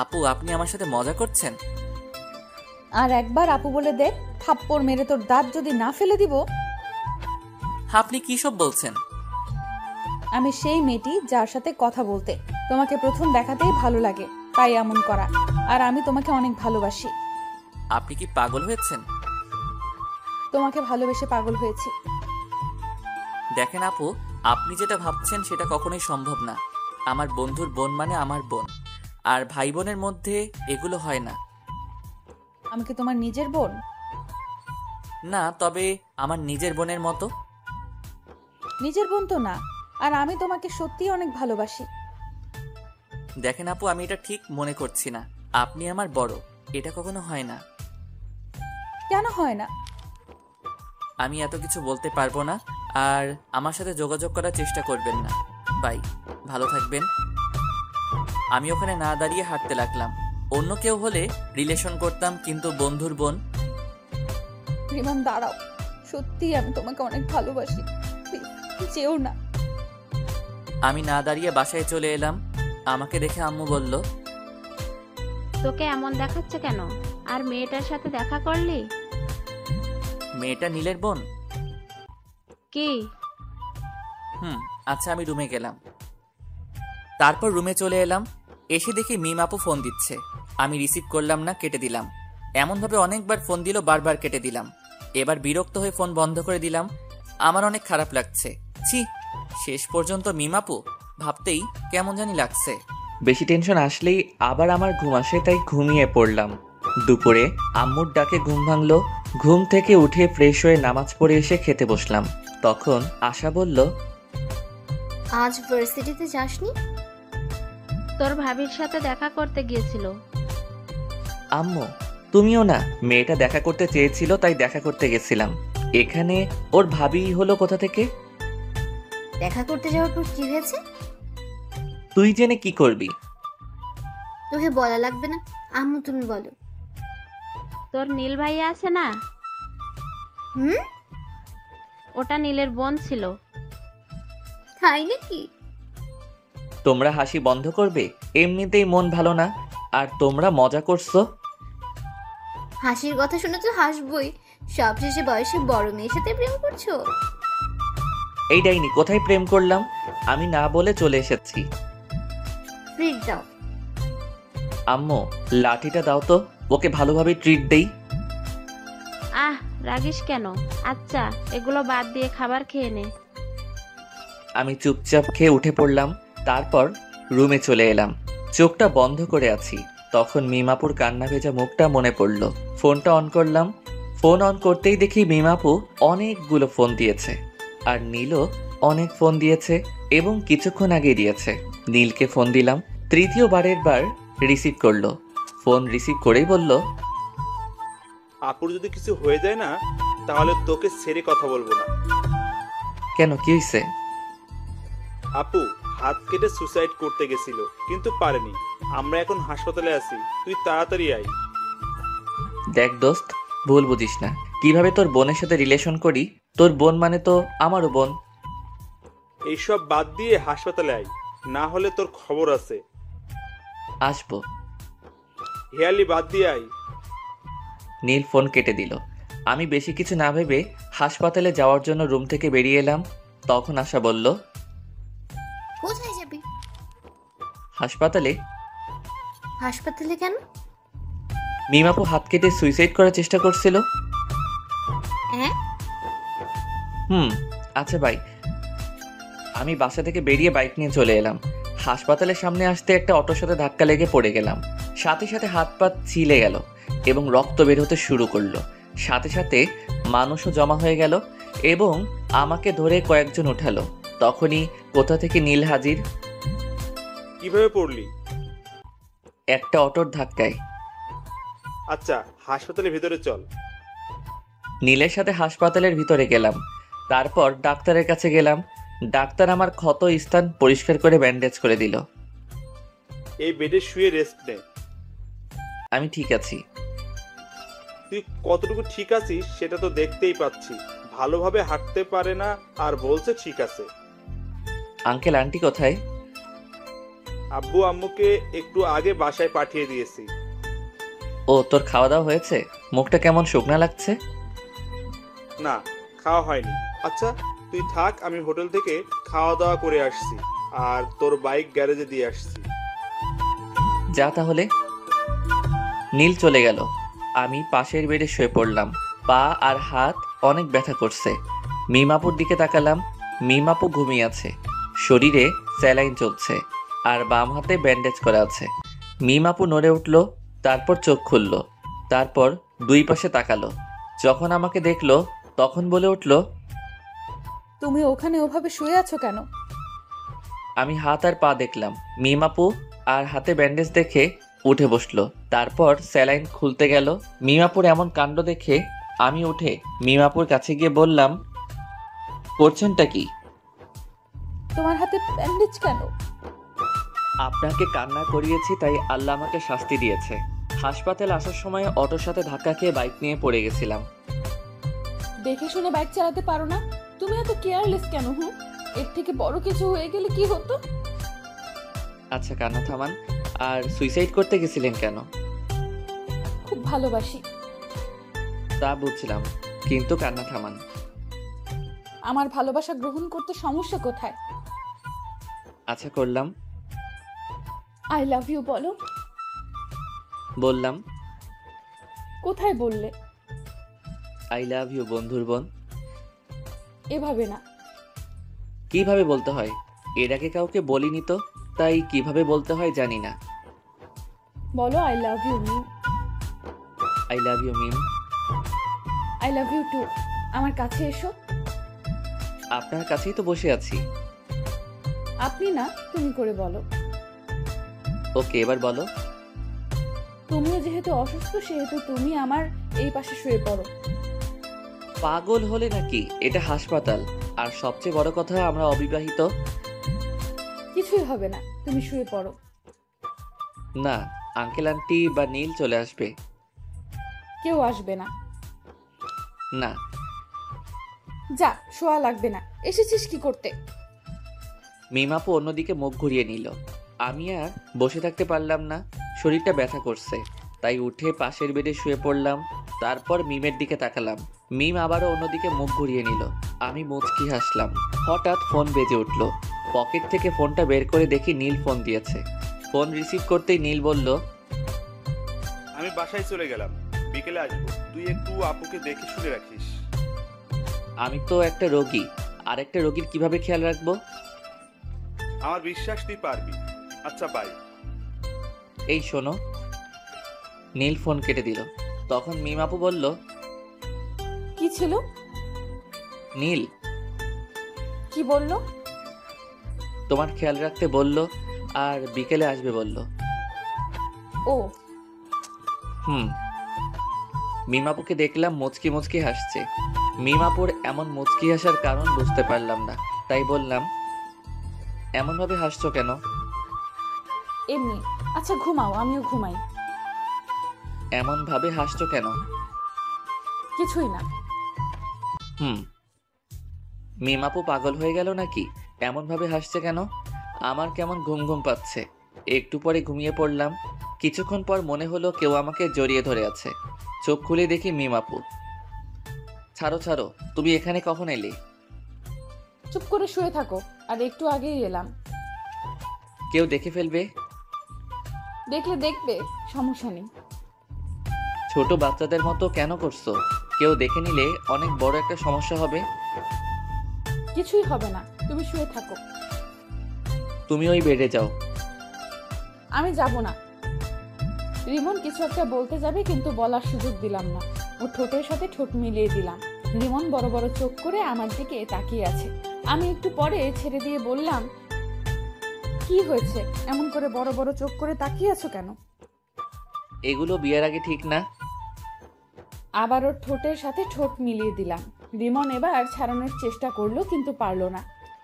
আপু আপনি আমার সাথে মজা করছেন? আর একবার আপু বলে দেখ, থাপ্পড় মেরে তোর দাঁত যদি না ফেলে দিব। আপনি কি সব বলছেন? আমি সেই মেয়েটি যার সাথে কথা বলতে তোমাকে প্রথম দেখাতেই ভালো লাগে, তাই এমন করা। আর আমি তোমাকে অনেক ভালোবাসি। আপনি কি পাগল হয়েছেন? তোমাকে ভালোবেসে পাগল হয়েছি। দেখেন আপু, আপনি যেটা ভাবছেন সেটা কখনোই সম্ভব না। আমার বন্ধুর বোন মানে আমার বোন, আর ভাই বোনের মধ্যে এগুলো হয় না। আমি কি তোমার নিজের বোন? না, তবে আমার নিজের বোনের মতো। নিজের বোন তো না। আর আমি তোমাকে সত্যিই অনেক ভালোবাসি। দেখেন আপু, আমি এটা ঠিক মনে করছি না। আপনি আমার বড়, এটা কখনো হয় না। কেন হয় না? আমি এত কিছু বলতে পারবো না, আর আমার সাথে যোগাযোগ করার চেষ্টা করবেন না। বাই, ভালো থাকবেন। আমি ওখানে না দাঁড়িয়ে হাঁটতে লাগলাম। অন্য কেউ হলে রিলেশন করতাম, কিন্তু বন্ধুর বোন। রিমান দাঁড়াও, সত্যিই আমি তোমাকে অনেক ভালোবাসি। প্লিজ যেও না। আমি না দাঁড়িয়ে বাসায় চলে এলাম। আমাকে দেখে আম্মু বলল, তোকে এমন দেখাচ্ছে কেন? আর মেয়েটার সাথে দেখা করলি? মেয়েটা নীলের বোন? কি? আচ্ছা, আমি রুমে গেলাম। তারপর রুমে চলে এলাম। এসে দেখি মিম আপু ফোন দিচ্ছে। আমি রিসিভ করলাম না, কেটে দিলাম। এমনভাবে অনেকবার ফোন দিল, বারবার কেটে দিলাম। এবার বিরক্ত হয়ে ফোন বন্ধ করে দিলাম। আমার অনেক খারাপ লাগছে। ছি, শেষ পর্যন্ত মিম আপু ভাবতেই কেমন জানি লাগছে। বেশি টেনশন আসলেই আবার আমার ঘুম আসে, তাই ঘুমিয়ে পড়লাম। দুপুরে আম্মুর ডাকে ঘুম ভাঙলো। ঘুম থেকে উঠে ফ্রেশ হয়ে নামাজ পড়ে এসে খেতে বসলাম। তখন আশা বলল, আজ ভার্সিটিতে যাসনি? তোর ভাবির সাথে দেখা করতে গিয়েছিল। আম্মু তুমিও না? মেয়েটা দেখা করতে চেয়েছিল, তাই দেখা করতে গেছিলাম। এখানে ওর ভাবি হলো কোথা থেকে? দেখা করতে যাওয়ার পর কি হয়েছে? তুই জেনে কি করবি? তোকে বলা লাগবে না, আম্মু তুমি বলো। তোর নীল ভাইয়া আছে না? হুম? ওটা নীলের বোন ছিল। তাই নাকি? তোমরা হাসি বন্ধ করবে? এমনিতেই মন ভালো না, আর তোমরা মজা করছো। হাসির কথা শুনে তো হাসবই। সবশেষে বয়সে বড় মেয়ের সাথে প্রেম করছো? এই ডাইনি, কোথায় প্রেম করলাম? আমি না বলে চলে এসেছি। ফ্রিজ দাও। আম্মু লাঠিটা দাও তো, ওকে ভালোভাবে ট্রিট দেই। আহ, রাগিস কেন? আচ্ছা, এগুলো বাদ দিয়ে খাবার খেয়ে নে। আমি চুপচাপ খেয়ে উঠে পড়লাম। তারপর রুমে চলে এলাম। চোখটা বন্ধ করে আছি। তখন মিমাপুর কান্না ভেজা মুখটা মনে পড়ল। ফোনটা অন করলাম। ফোন অন করতেই দেখি মিমাপু অনেকগুলো ফোন দিয়েছে, আর নীলও অনেক ফোন দিয়েছে, এবং কিছুক্ষণ আগে দিয়েছে। নীলকে ফোন দিলাম। তৃতীয়বারের বার রিসিভ করলো। ফোন রিসিভ করেই বলল, আপুর যদি কিছু হয়ে যায় না, তাহলে তোকে ছেড়ে কথা বলবো না। কেন, কি হয়েছে? আপু হাত কেটে সুসাইড করতে গেছিল, কিন্তু পারেনি। আমরা এখন হাসপাতালে আছি, তুই তাড়াতাড়ি আয়। দেখ দোস্ত, ভুল বুঝিস না। কিভাবে তোর বোনের সাথে রিলেশন করি? তোর বোন মানে তো আমারও বোন। এইসব বাদ দিয়ে হাসপাতালে আয়, না হলে তোর খবর আছে। আসবো। হেয়ালি বাদ দিয়ে আয়। নীল ফোন কেটে দিল। আমি বেশি কিছু না ভেবে হাসপাতালে যাওয়ার জন্য রুম থেকে বেরিয়ে এলাম। তখন আশা বলল, কোথায় যাবি? হাসপাতালে। হাসপাতালে কেন? মিমাপু হাত কেটে সুইসাইড করার চেষ্টা করছিল। হ্যাঁ? আচ্ছা ভাই। আমি বাসা থেকে বেরিয়ে বাইক নিয়ে চলে এলাম। হাসপাতালের সামনে আসতে একটা অটোর সাথে ধাক্কা লেগে পড়ে গেলাম। সাথে সাথে হাত পা ছিলে গেল এবং রক্ত বের হতে শুরু করলো। সাথে সাথে মানুষও জমা হয়ে গেল এবং আমাকে ধরে কয়েকজন উঠালো। তখনই কোথা থেকে নীল হাজির। কিভাবে পড়লি? একটা অটোর ধাক্কায়। আচ্ছা, হাসপাতালের ভিতরে চল। নীলের সাথে হাসপাতালের ভিতরে গেলাম। তারপর ডাক্তারের কাছে গেলাম। ডাক্তার আমার ক্ষত স্থান পরিষ্কার করে ব্যান্ডেজ করে দিল। এই বেডে শুয়ে রেস্ট নে। আমি ঠিক আছি। তুই কতটুকু ঠিক আছিস সেটা তো দেখতেই পাচ্ছি। ভালোভাবে হাঁটতে পারে না আর বলছে ঠিক আছে। আঙ্কেল আন্টি কোথায়? আব্বু আম্মুকে একটু আগে বাসায় পাঠিয়ে দিয়েছি। ও, তোর খাওয়া দাওয়া হয়েছে? মুখটা কেমন শুকনা লাগছে? না, খাওয়া হয়নি। আচ্ছা তুই থাক, আমি হোটেল থেকে খাওয়া দাওয়া করে আসছি আর তোর বাইক গ্যারেজে দিয়ে আসছি। যা তাহলে। নীল চলে গেল। আমি পাশের বেডে শুয়ে পড়লাম। পা আর হাত অনেক ব্যথা করছে। মিমাপুর দিকে তাকালাম। মিমাপু ঘুমিয়ে আছে। শরীরে স্যালাইন চলছে আর বাম হাতে ব্যান্ডেজ করা আছে। মিমাপু নড়ে উঠল, তারপর চোখ খুলল, তারপর দুই পাশে তাকালো। যখন আমাকে দেখলো তখন বলে উঠল, তুমি ওখানে ওভাবে শুয়ে আছো কেন? আমি হাত আর পা দেখলাম। মিমাপু আর হাতে ব্যান্ডেজ দেখে উঠে বসলো। তারপর স্যালাইন খুলতে গেল। মিমাপুর এমন কাণ্ড দেখে আমি উঠে মিমাপুর কাছে গিয়ে বললাম, করছেনটা কি? তোমার হাতে ব্যান্ডেজ কেন? আপনাকে কান্না করিয়েছি তাই আল্লাহ আমাকে শাস্তি দিয়েছে। হাসপাতালে আসার সময় অটোর সাথে ধাক্কা খেয়ে বাইক নিয়ে পড়ে গেছিলাম। দেখে শুনে বাইক চালাতে পারো না? তুমি এত কেয়ারলেস কেন? এর থেকে বড় কিছু হয়ে গেলে কি হতো? আচ্ছা কান্না থামান। আর সুইসাইড করতে গেছিলেন কেন? খুব ভালোবাসি। তা বুঝছিলাম, কিন্তু কান্না থামান। আমার ভালোবাসা গ্রহণ করতে সমস্যা কোথায়? আচ্ছা করলাম। আই লাভ ইউ বলো। বললাম। কোথায় বললে? আই লাভ ইউ বন্ধুর বোন। এভাবে না। কিভাবে বলতে হয়? এর আগে কাউকে বলিনি তো, তাই কিভাবে বলতে হয় জানি না। বলো I love you Mim. I love you Mim. I love you too. আমার কাছে এসো। আপনার কাছেই তো বসে আছি। আপনি না, তুমি করে বলো। ওকে, এবার বলো। তুমিও যেহেতু অসুস্থ সেহেতু তুমি আমার এই পাশে শুয়ে পড়ো। পাগল হলে নাকি? এটা হাসপাতাল। আর সবচেয়ে বড় কথা, আমরা অবিবাহিত। কিছুই হবে না, তুমি শুয়ে পড়ো। না, আঙ্কেল আন্টি বা নীল চলে আসবে। কেউ আসবে না। না। যা, শোয়া লাগবে না। এসেছিস কি করতে? মিমাপু অন্যদিকে মুখ ঘুরিয়ে নিল। আমি আর বসে থাকতে পারলাম না। শরীরটা ব্যথা করছে, তাই উঠে পাশের বেডে শুয়ে পড়লাম। তারপর মিমের দিকে তাকালাম। মিম আবারও অন্যদিকে মুখ ঘুরিয়ে নিল। আমি মুচকি হাসলাম। হঠাৎ ফোন বেজে উঠল। পকেট থেকে ফোনটা বের করে দেখি নীল ফোন দিয়েছে। ফোন রিসিভ করতেই নীল বলল, আমি বাসায় চলে গেলাম, বিকেলে আসবো। তুই একটু আপুকে দেখে শুনে রাখিস। আমি তো একটা রোগী, আর একটা রোগীর কিভাবে খেয়াল রাখবো? আমার বিশ্বাস তুই পারবি। আচ্ছা বাই। এই শোনো। নীল ফোন কেটে দিল। তখন মিম আপু বলল, কি ছিল? নীল কি বললো? তোমার খেয়াল রাখতে বলল আর বিকেলে আসবে বলল। ও। মিমাপুকে দেখলাম মুচকি মুচকি হাসছে। মিমাপুর এমন মুচকি হাসার কারণ বুঝতে পারলাম না, তাই বললাম, এমনভাবে হাসছো কেন? এমনি। আচ্ছা ঘুমাও, আমিও ঘুমাই। এমনভাবে হাসছো কেন? কিছুই না। মিমাপু পাগল হয়ে গেল নাকি? এমনভাবে হাসছে কেন? আমার কেমন ঘুম ঘুম পাচ্ছে। একটু পরে ঘুমিয়ে পড়লাম। কিছুক্ষণ পর মনে হলো কেউ আমাকে জড়িয়ে ধরে আছে। চোখ খুলে দেখি মিমাপু। ছাড়ো ছাড়ো, তুমি এখানে কখন এলে? চুপ করে শুয়ে থাকো। আর একটু আগেই এলাম। কেউ দেখে ফেলবে। দেখলে দেখবে, সমস্যা নেই। ছোট বাচ্চাদের মতো কেন করছো? কেউ দেখে নিলে অনেক বড় একটা সমস্যা হবে। কিছুই হবে না, তুমি শুয়ে থাকো। তুমি ওই বেডে যাও। আমি যাব না। রিমন কিছু একটা বলতে যাবে, কিন্তু বলার সুযোগ দিলাম না। ও ঠোঁটের সাথে ঠোঁট মিলিয়ে দিলাম। রিমন বড় বড় চোখ করে আমার দিকে তাকিয়ে আছে। আমি একটু পরে ছেড়ে দিয়ে বললাম, কি হয়েছে? এমন করে বড় বড় চোখ করে তাকিয়ে আছো কেন? এগুলো বিয়ের আগে ঠিক না। আবার ওর ঠোঁটের সাথে ঠোঁট মিলিয়ে দিলাম। রিমন এবার ছাড়ানোর চেষ্টা করলো, কিন্তু পারলো না।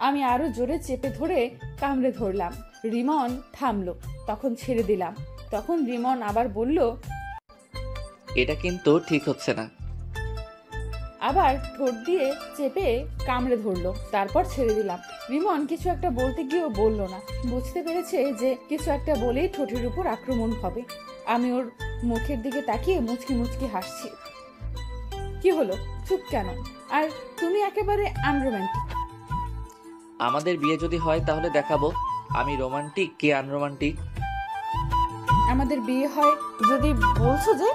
আমি আরো জোরে চেপে ধরে কামড়ে ধরলাম। রিমন থামলো, তখন ছেড়ে দিলাম। তখন রিমন আবার বলল, এটা কিন্তু ঠিক হচ্ছে না। আবার ঠোঁট দিয়ে চেপে কামড়ে ধরলো, তারপর ছেড়ে দিলাম। রিমন কিছু একটা বলতে গিয়েও বলল না। বুঝতে পেরেছে যে কিছু একটা বলেই ঠোঁটের উপর আক্রমণ হবে। আমি ওর মুখের দিকে তাকিয়ে মুচকি মুচকি হাসছি। কি হলো, চুপ কেন? আর তুমি একেবারে আনরোম্যান্টিক। আমাদের বিয়ে যদি হয় তাহলে দেখাবো আমি রোমান্টিক কি আনরোমান্টিক। আমাদের বিয়ে হয় যদি বলছো যে।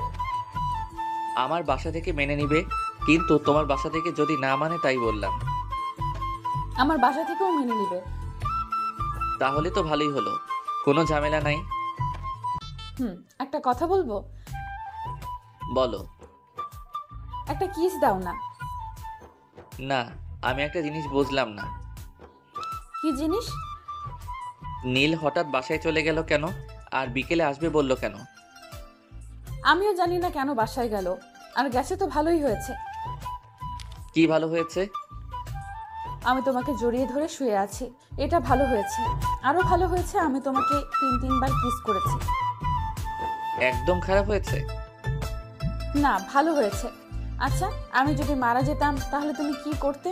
আমার বাসা থেকে মেনে নিবে, কিন্তু তোমার বাসা থেকে যদি না মানে তাই বললাম। আমার বাসা থেকেও মেনে নিবে। তাহলে তো ভালোই হলো, কোনো ঝামেলা নাই। একটা কথা বলবো? বলো। একটা কিস দাও না। না, আমি একটা জিনিস বুঝলাম না। কি জিনিস? নীল হঠাৎ বাসায় চলে গেল কেন, আর বিকেলে আসবে বলল কেন? আমিও জানি না কেন বাসায় গেল, আর গেছে তো ভালোই হয়েছে। কি ভালো হয়েছে? আমি তোমাকে জড়িয়ে ধরে শুয়ে আছি, এটা ভালো হয়েছে। আরো ভালো হয়েছে আমি তোমাকে 3-3বার কিস করেছি। একদম খারাপ হয়েছে? না, ভালো হয়েছে। আচ্ছা, আমি যদি মারা যেতাম তাহলে তুমি কি করতে?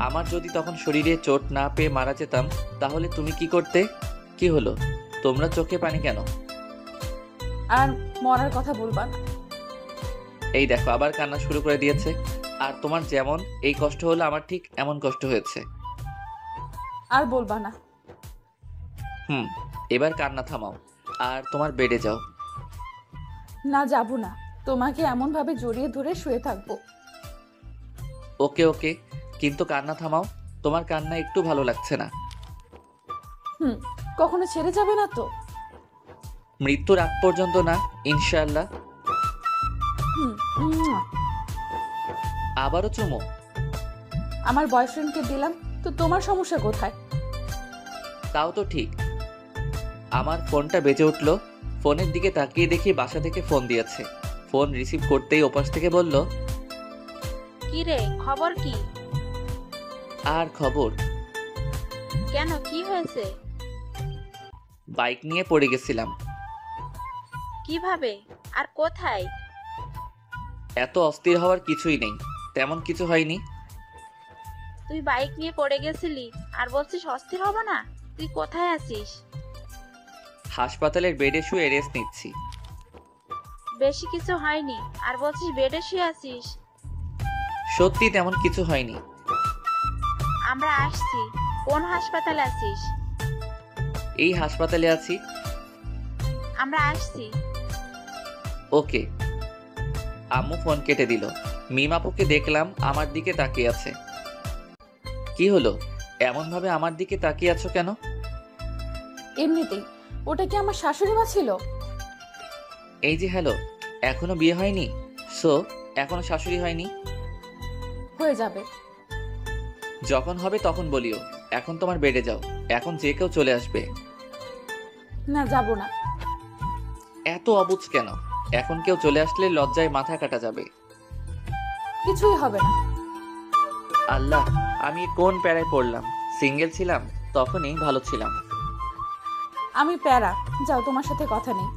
আমার যদি তখন শরীরে চোট না পেয়ে মারা যেতাম তাহলে তুমি কি করতে? কি হলো, তোমরা চোখে পানি কেন? আর মরার কথা বলবা না। এই দেখো আবার কান্না শুরু করে দিয়েছে। আর তোমার যেমন এই কষ্ট হলো আমার ঠিক এমন কষ্ট হয়েছে। আর বলবা না। এবার কান্না থামাও আর তোমার বেডে যাও। না, যাবো না। তোমাকে এমন ভাবে জড়িয়ে ধরে শুয়ে থাকবো। ওকে ওকে, কিন্তু কান্না থামাও। তোমার কান্না একটু ভালো লাগছে না। কখনো ছেড়ে যাবে না তো? মৃত্যুর আগ পর্যন্ত না, ইনশাআল্লাহ। আবারও চুমো? আমার বয়ফ্রেন্ডকে দিলাম তো তোমার সমস্যা কোথায়? তাও তো ঠিক। আমার ফোনটা বেজে উঠলো। ফোনের দিকে তাকিয়ে দেখি বাসা থেকে ফোন দিয়েছে। ফোন রিসিভ করতেই ওপাশ থেকে বলল, কি রে, খবর কি? আর খবর? কেন, কি হয়েছে? বাইক নিয়ে পড়ে গেছিলাম। কিভাবে আর কোথায়? এত অস্থির হওয়ার কিছুই নেই, তেমন কিছু হয়নি। তুই বাইক নিয়ে পড়ে গেছিলি আর বলছিস অস্থির হব না? তুই কোথায় আছিস? হাসপাতালের বেডে শুয়ে রেস্ট নিচ্ছি। বেশি কিছু হয়নি আর বলছিস বেডে শুয়ে আছিস? সত্যি তেমন কিছু হয়নি। আমরা আসছি। কোন হাসপাতালে আছিস? এই হাসপাতালে আছি। আমরা আসছি। ওকে। আম্মু ফোন কেটে দিল। মিম আপুকে দেখলাম আমার দিকে তাকিয়ে আছে। কি হলো, এমন ভাবে আমার দিকে তাকিয়ে আছো কেন? এমনিতেই। ওটা কি আমার শাশুড়ি মা ছিল? এই যে হ্যালো, এখনো বিয়ে হয়নি? সো এখনো শাশুড়ি হয়নি? হয়ে যাবে। যখন হবে তখন বলিও। এখন তোমার বেডে যাও, এখন যে কেউ চলে আসবে। না, যাব না। এত অবুঝ কেন? এখন কেউ চলে আসলে লজ্জায় মাথা কাটা যাবে। কিছুই হবে না। আল্লাহ, আমি কোন প্যারায় পড়লাম। সিঙ্গেল ছিলাম তখনই ভালো ছিলাম। আমি প্যারা। যাও, তোমার সাথে কথা নেই।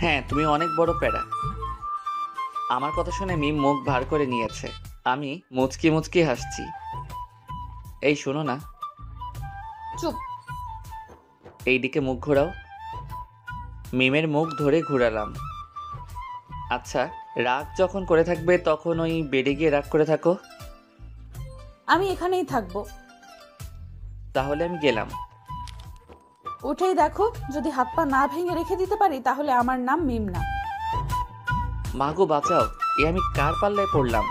হ্যাঁ, তুমি অনেক বড় প্যারা। আমার কথা শুনে মিম মুখ ভার করে নিয়েছে। আমি মুচকি মুচকি হাসছি। এই শোনো না। চুপ। এইদিকে মুখ ঘোরাও। মিমের মুখ ধরে ঘুরালাম। আচ্ছা, রাগ যখন করে থাকবে তখন ওই বেডে গিয়ে রাগ করে থাকো। আমি এখানেই থাকবো। তাহলে আমি গেলাম। উঠেই দেখো, যদি হাত পা না ভেঙে রেখে দিতে পারি তাহলে আমার নাম মিম না। মাগো বাঁচাও, এ আমি কার পাল্লায় পড়লাম?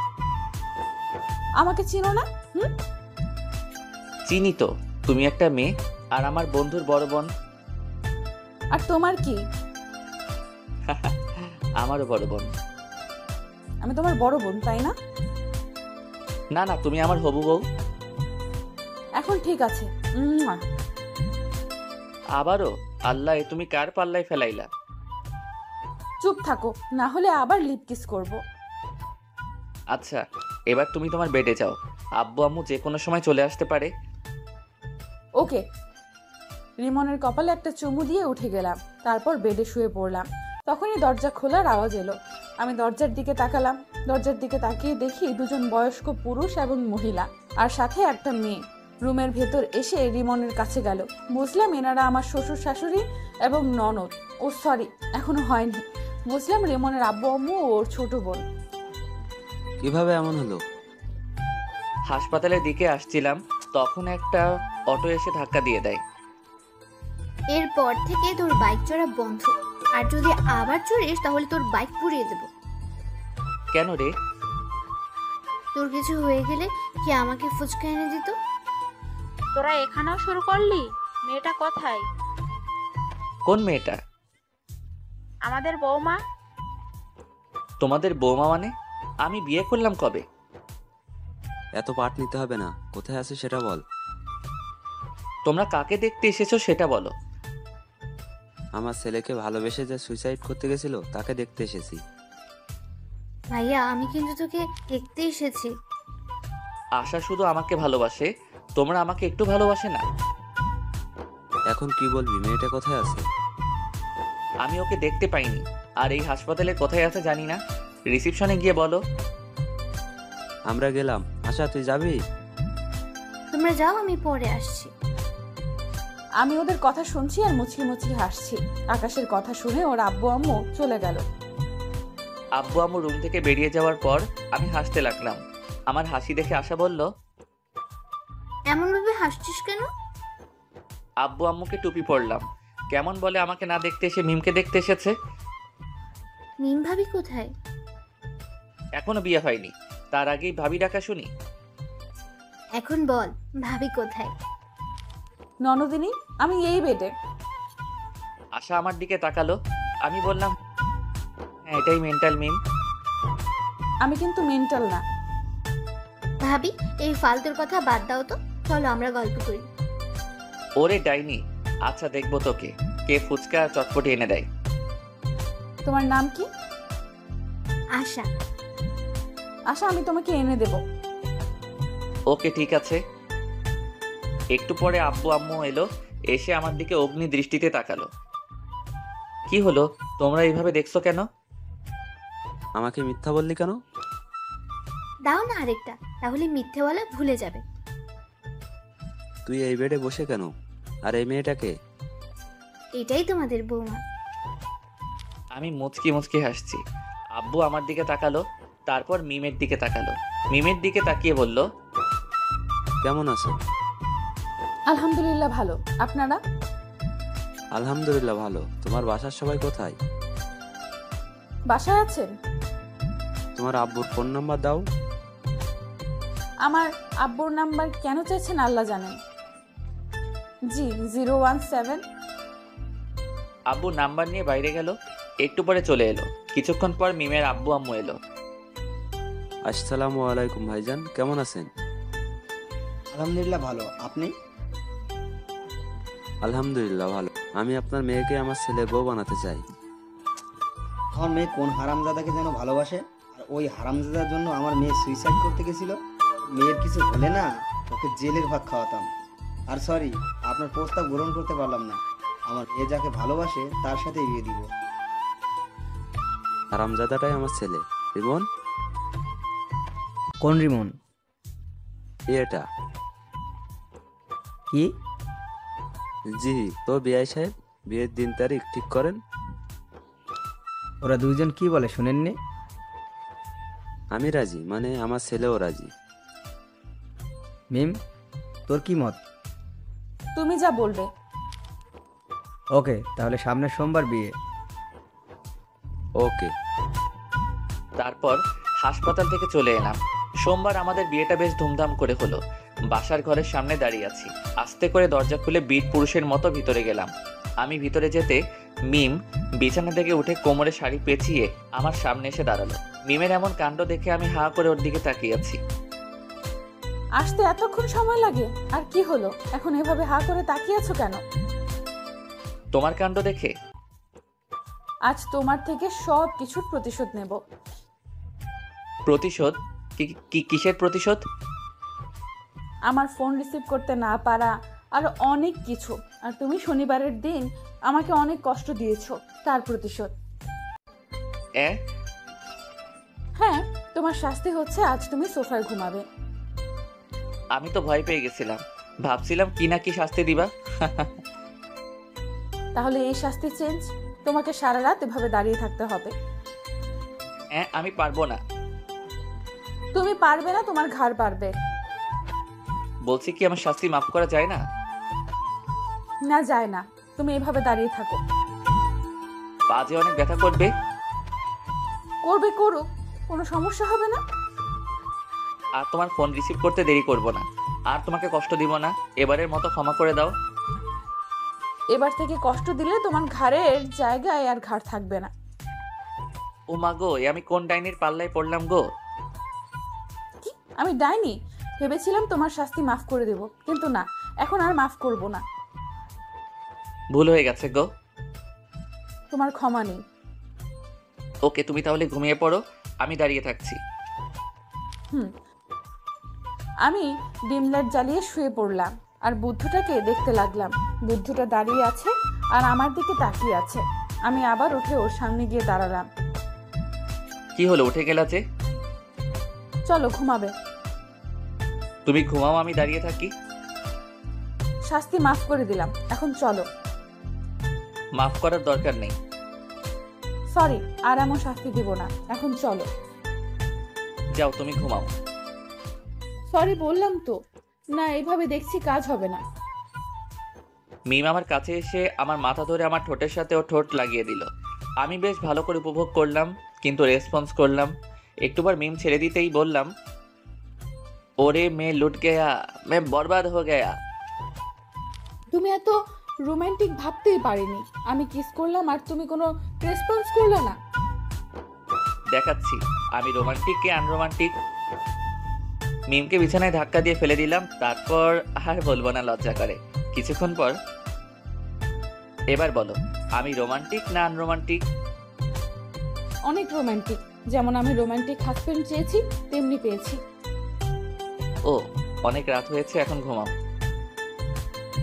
আমাকে চিনো না? চিনি তো, তুমি একটা মেয়ে আর আমার বন্ধুর বড় বোন। আর তোমার কি? আমারও বড় বোন। আমি তোমার বড় বোন, তাই না? না না, তুমি আমার হবু বউ। এখন ঠিক আছে। আবারও? আল্লাহ, তুমি কার পাল্লায় ফেলাইলা? চুপ থাকো, না হলে আবার লিপ কিস করব। আচ্ছা, এবার তুমি তোমার বেডে যাও। আব্বু আম্মু যে কোনো সময় চলে আসতে পারে। ওকে। রিমনের কপালে একটা চুমু দিয়ে উঠে গেলাম, তারপর বেডে শুয়ে পড়লাম। তখনই দরজা খোলার আওয়াজ এলো। আমি দরজার দিকে তাকালাম। দরজার দিকে তাকিয়ে দেখি দুজন বয়স্ক পুরুষ এবং মহিলা, আর সাথে একটা মেয়ে রুমের ভেতর এসে রিমনের কাছে গেল। বুঝলাম এনারা আমার শ্বশুর শাশুড়ি এবং ননদ। ও সরি, এখনো হয়নি। বুঝলাম রিমনের আব্বু আম্মু ও ওর ছোট বোন। কিভাবে এমন হলো? হাসপাতালের দিকে আসছিলাম, তখন একটা অটো এসে ধাক্কা দিয়ে দেয়। এরপর থেকে তোর বাইক চড়া বন্ধ, আর যদি আবার চড়িস তাহলে তোর বাইক পুড়িয়ে দেব। কেন রে? তোর কিছু হয়ে গেলে কি আমাকে ফুচকা এনে দিত? তোরা এখানেও শুরু করলি? মেয়েটা কোথায়? কোন মেয়েটা? আমাদের বৌমা। তোমাদের বৌমা মানে? আমি বিয়ে করলাম কবে? এত পাট নিতে হবে না, কোথায় আছে সেটা বল। তোমরা কাকে দেখতে এসেছো সেটা বলো। আমার ছেলেকে ভালোবেসে যে সুইসাইড করতে গেছিল তাকে দেখতে এসেছি। ভাইয়া, আমি কিন্তু তোকে দেখতে এসেছি। আশা শুধু আমাকে ভালোবাসে, তোমরা আমাকে একটু ভালোবাসে না? এখন কি বলবি, মেয়েটা কোথায় আছে? আমি ওকে দেখতে পাইনি, আর এই হাসপাতালে কোথায় আছে জানি না। রিসেপশনে গিয়ে বলো। আমরা গেলাম। আশা, তুই যাবি? তোমরা যাও, আমি পরে আসছি। আমি ওদের কথা শুনছি আর মুচকি মুচকি হাসছি। আকাশের কথা শুনে ওর আব্বু আম্মু চলে গেল। আব্বু আম্মু রুম থেকে বেরিয়ে যাওয়ার পর আমি হাসতে লাগলাম। আমার হাসি দেখে আশা বলল, এমন ভাবে হাসছিস কেন? আব্বু আম্মুকে টুপি পরলাম। কেমন বলে আমাকে না দেখতে এসে মিমকে দেখতে এসেছে। মিম ভাবি কোথায়? এখনো বিয়ে হয়নি, তার আগেই ভাবি ডাকা শুনি। এখন বল, ভাবি কোথায়? ননদিনী, আমি এই বেডে। আশা আমার দিকে তাকালো। আমি বললাম, হ্যাঁ, এটাই মেন্টাল মিম। আমি কিন্তু মেন্টাল না। ভাবি, এই ফালতুর কথা বাদ দাও তো, চলো আমরা গল্প করি। ওরে ডাইনি, আচ্ছা দেখবো তোকে কে ফুচকা আর চটপটি এনে দেয়। তোমার নাম কি? আশা। আশা, আমি তোমাকে এনে দেব। ওকে ঠিক আছে। একটু পরে আব্বু আম্মু এলো, এসে আমার দিকে অগ্নি দৃষ্টিতে তাকালো। কি হলো, তোমরা এইভাবে দেখছো কেন? আমাকে মিথ্যা বললি কেন? দাও না আরেকটা, তাহলে মিথ্যে বলা ভুলে যাবে। তুই এই বেডে বসে কেন? আর এই মেয়েটাকে? এটাই তোমাদের বৌমা। আমি মুচকি মুচকি হাসছি। আব্বু আমার দিকে তাকালো, তারপর মিমের দিকে তাকালো। মিমের দিকে তাকিয়ে বলল, কেমন আছো? আলহামদুলিল্লাহ ভালো। আপনারা? আলহামদুলিল্লাহ ভালো। তোমার বাসার সবাই কোথায়? বাসায় আছেন? তোমার আব্বুর ফোন নাম্বার দাও। আমার আব্বুর নাম্বার কেন চাইছেন আল্লাহ জানেন। জি, 017। আব্বু নাম্বার নিয়ে বাইরে গেল। একটু পরে চলে এলো। কিছুক্ষণ পর মিমের আব্বু আম্মু এলো। আসসালামু আলাইকুম ভাইজান, কেমন আছেন? আলহামদুলিল্লাহ ভালো। আপনি? আলহামদুলিল্লাহ ভালো। আমি আপনার মেয়েকে আমার ছেলের বউ বানাতে চাই। আমার মেয়ে কোন হারামজাদাকে যেন ভালোবাসে, আর ওই হারামজাদার জন্য আমার মেয়ে সুইসাইড করতে গেছিল। মেয়ের কিছু হলে না, ওকে জেলের ভাত খাওয়াতাম। আর সরি, আপনার প্রস্তাব গ্রহণ করতে পারলাম না। আমার মেয়ে যাকে ভালোবাসে তার সাথে বিয়ে দিব। হারামজাদাটাই আমার ছেলে। রিমন? কোন রিমন? এটা কি? জি, তো বিআই সাহেব, বিয়ের দিন তারিখ ঠিক করেন। ওরা দুইজন কি বলে শুনেননি? আমি রাজি, মানে আমার ছেলেও রাজি। মিম, তোর কি মত? তুমি যা বলবে। ওকে, তাহলে সামনের সোমবার বিয়ে। ওকে। তারপর হাসপাতাল থেকে চলে এলাম। সোমবার আমাদের বিয়েটা বেশ ধুমধাম করে হলো। বাসার ঘরের সামনে দাঁড়িয়ে আছি। আস্তে করে দরজা খুলে বীর পুরুষের মতো ভিতরে গেলাম। আমি ভিতরে যেতে মিম বিছানা থেকে উঠে কোমরে শাড়ি পেঁচিয়ে আমার সামনে এসে দাঁড়ালো। মিমের এমন কাণ্ড দেখে আমি হাঁ করে ওর দিকে তাকিয়ে আছি। আসতে এতক্ষণ সময় লাগে? আর কি হলো, এখন এভাবে হা করে তাকিয়ে আছো কেন? তোমার কাণ্ড দেখে? আজ তোমার থেকে সব কিছুর প্রতিশোধ নেব। প্রতিশোধ? কিসের প্রতিশোধ? আমার ফোন রিসিভ করতে না পারা আর অনেক কিছু। আর তুমি শনিবারের দিন আমাকে অনেক কষ্ট দিয়েছো, তার প্রতিশোধ। হ্যাঁ, তোমার শাস্তি হচ্ছে আজ তুমি সোফায় ঘুমাবে। আমি তো ভয় পেয়ে গেছিলাম, ভাবছিলাম কি না কি শাস্তি দিবা। তাহলে এই শাস্তি চেঞ্জ, তোমাকে সারা রাত এভাবে দাঁড়িয়ে থাকতে হবে। আমি পারবো না। তুমি পারবে না, তোমার ঘাড় পারবে। বলছি কি আমার শাস্তি মাফ করা যায় না? না, যায় না। তুমি এভাবে দাঁড়িয়ে থাকো। বাজে অনেক ব্যথা করবে। করবে, করুক, কোনো সমস্যা হবে না। আর তোমার ফোন রিসিভ করতে দেরি করব না, আর তোমাকে কষ্ট দিব না। এবারের মতো ক্ষমা করে দাও। এবার থেকে কষ্ট দিলে তোমার ঘাড়ের জায়গায় আর ঘাড় থাকবে না। ও মা গো, আমি কোন ডাইনির পাল্লায় পড়লাম গো? কি, আমি ডাইনি? ভেবেছিলাম তোমার শাস্তি মাফ করে দেব, কিন্তু না, এখন আর মাফ করব না। ভুল হয়ে গেছে গো। তোমার ক্ষমা নেই। ওকে, তুমি তাহলে ঘুমিয়ে পড়ো, আমি দাঁড়িয়ে থাকছি। আমি ডিম লাইট জ্বালিয়ে শুয়ে পড়লাম আর বুদ্ধটাকে দেখতে লাগলাম। বুদ্ধটা দাঁড়িয়ে আছে আর আমার দিকে তাকিয়ে আছে। আমি আবার উঠে ওর সামনে গিয়ে দাঁড়ালাম। কি হলো, উঠে গেলা যে? চলো, ঘুমাবে। তুমি ঘুমাও, আমি দাঁড়িয়ে থাকি। শাস্তি মাফ করে দিলাম, এখন চলো। মাফ করার দরকার নেই। সরি, আর এমন শাস্তি দিব না, এখন চলো। যাও, তুমি ঘুমাও। সরি বললাম তো। না, এইভাবে দেখছি কাজ হবে না। মিম আমার কাছে এসে আমার মাথা ধরে আমার ঠোঁটের সাথে ও ঠোঁট লাগিয়ে দিল। আমি বেশ ভালো করে উপভোগ করলাম, কিন্তু রেসপন্স করলাম। একটুবার মিম ছেড়ে দিতেই বললাম, ওরে মে লুট গয়া, মে বরবাদ হো গয়া। তুমি এত রোমান্টিক ভাবতেই পারিনি। আমি কিস করলাম আর তুমি কোনো রেসপন্স করলে না। দেখাচ্ছি আমি রোমান্টিক কি আনরোমান্টিক। মিমকে বিছানায় ধাক্কা দিয়ে ফেলে দিলাম, তারপর আর বলবো না, লজ্জা করে। কিছুক্ষণ পর, এবার বলো আমি রোমান্টিক না আনরোমান্টিক? অনেক রোমান্টিক। যেমন আমি রোমান্টিক হাজবেন্ড চেয়েছি, তেমনি পেয়েছি। ও, অনেক রাত হয়েছে, এখন ঘুমাও।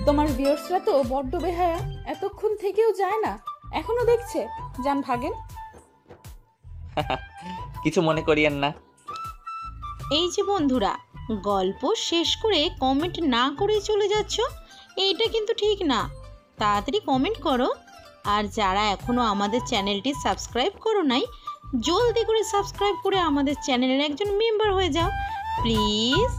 তোমার ভিউয়ার্সরা তো বড্ড বেহায়া, এতক্ষণ থেকেও যায় না, এখনো দেখছে। যান, ভাগেন। কিছু মনে করিয়েন না। এই যে বন্ধুরা, গল্প শেষ করে কমেন্ট না করেই চলে যাচ্ছ, এইটা কিন্তু ঠিক না। তাড়াতাড়ি কমেন্ট করো। আর যারা এখনও আমাদের চ্যানেলটি সাবস্ক্রাইব করো নাই, জলদি করে সাবস্ক্রাইব করে আমাদের চ্যানেলের একজন মেম্বার হয়ে যাও প্লিজ।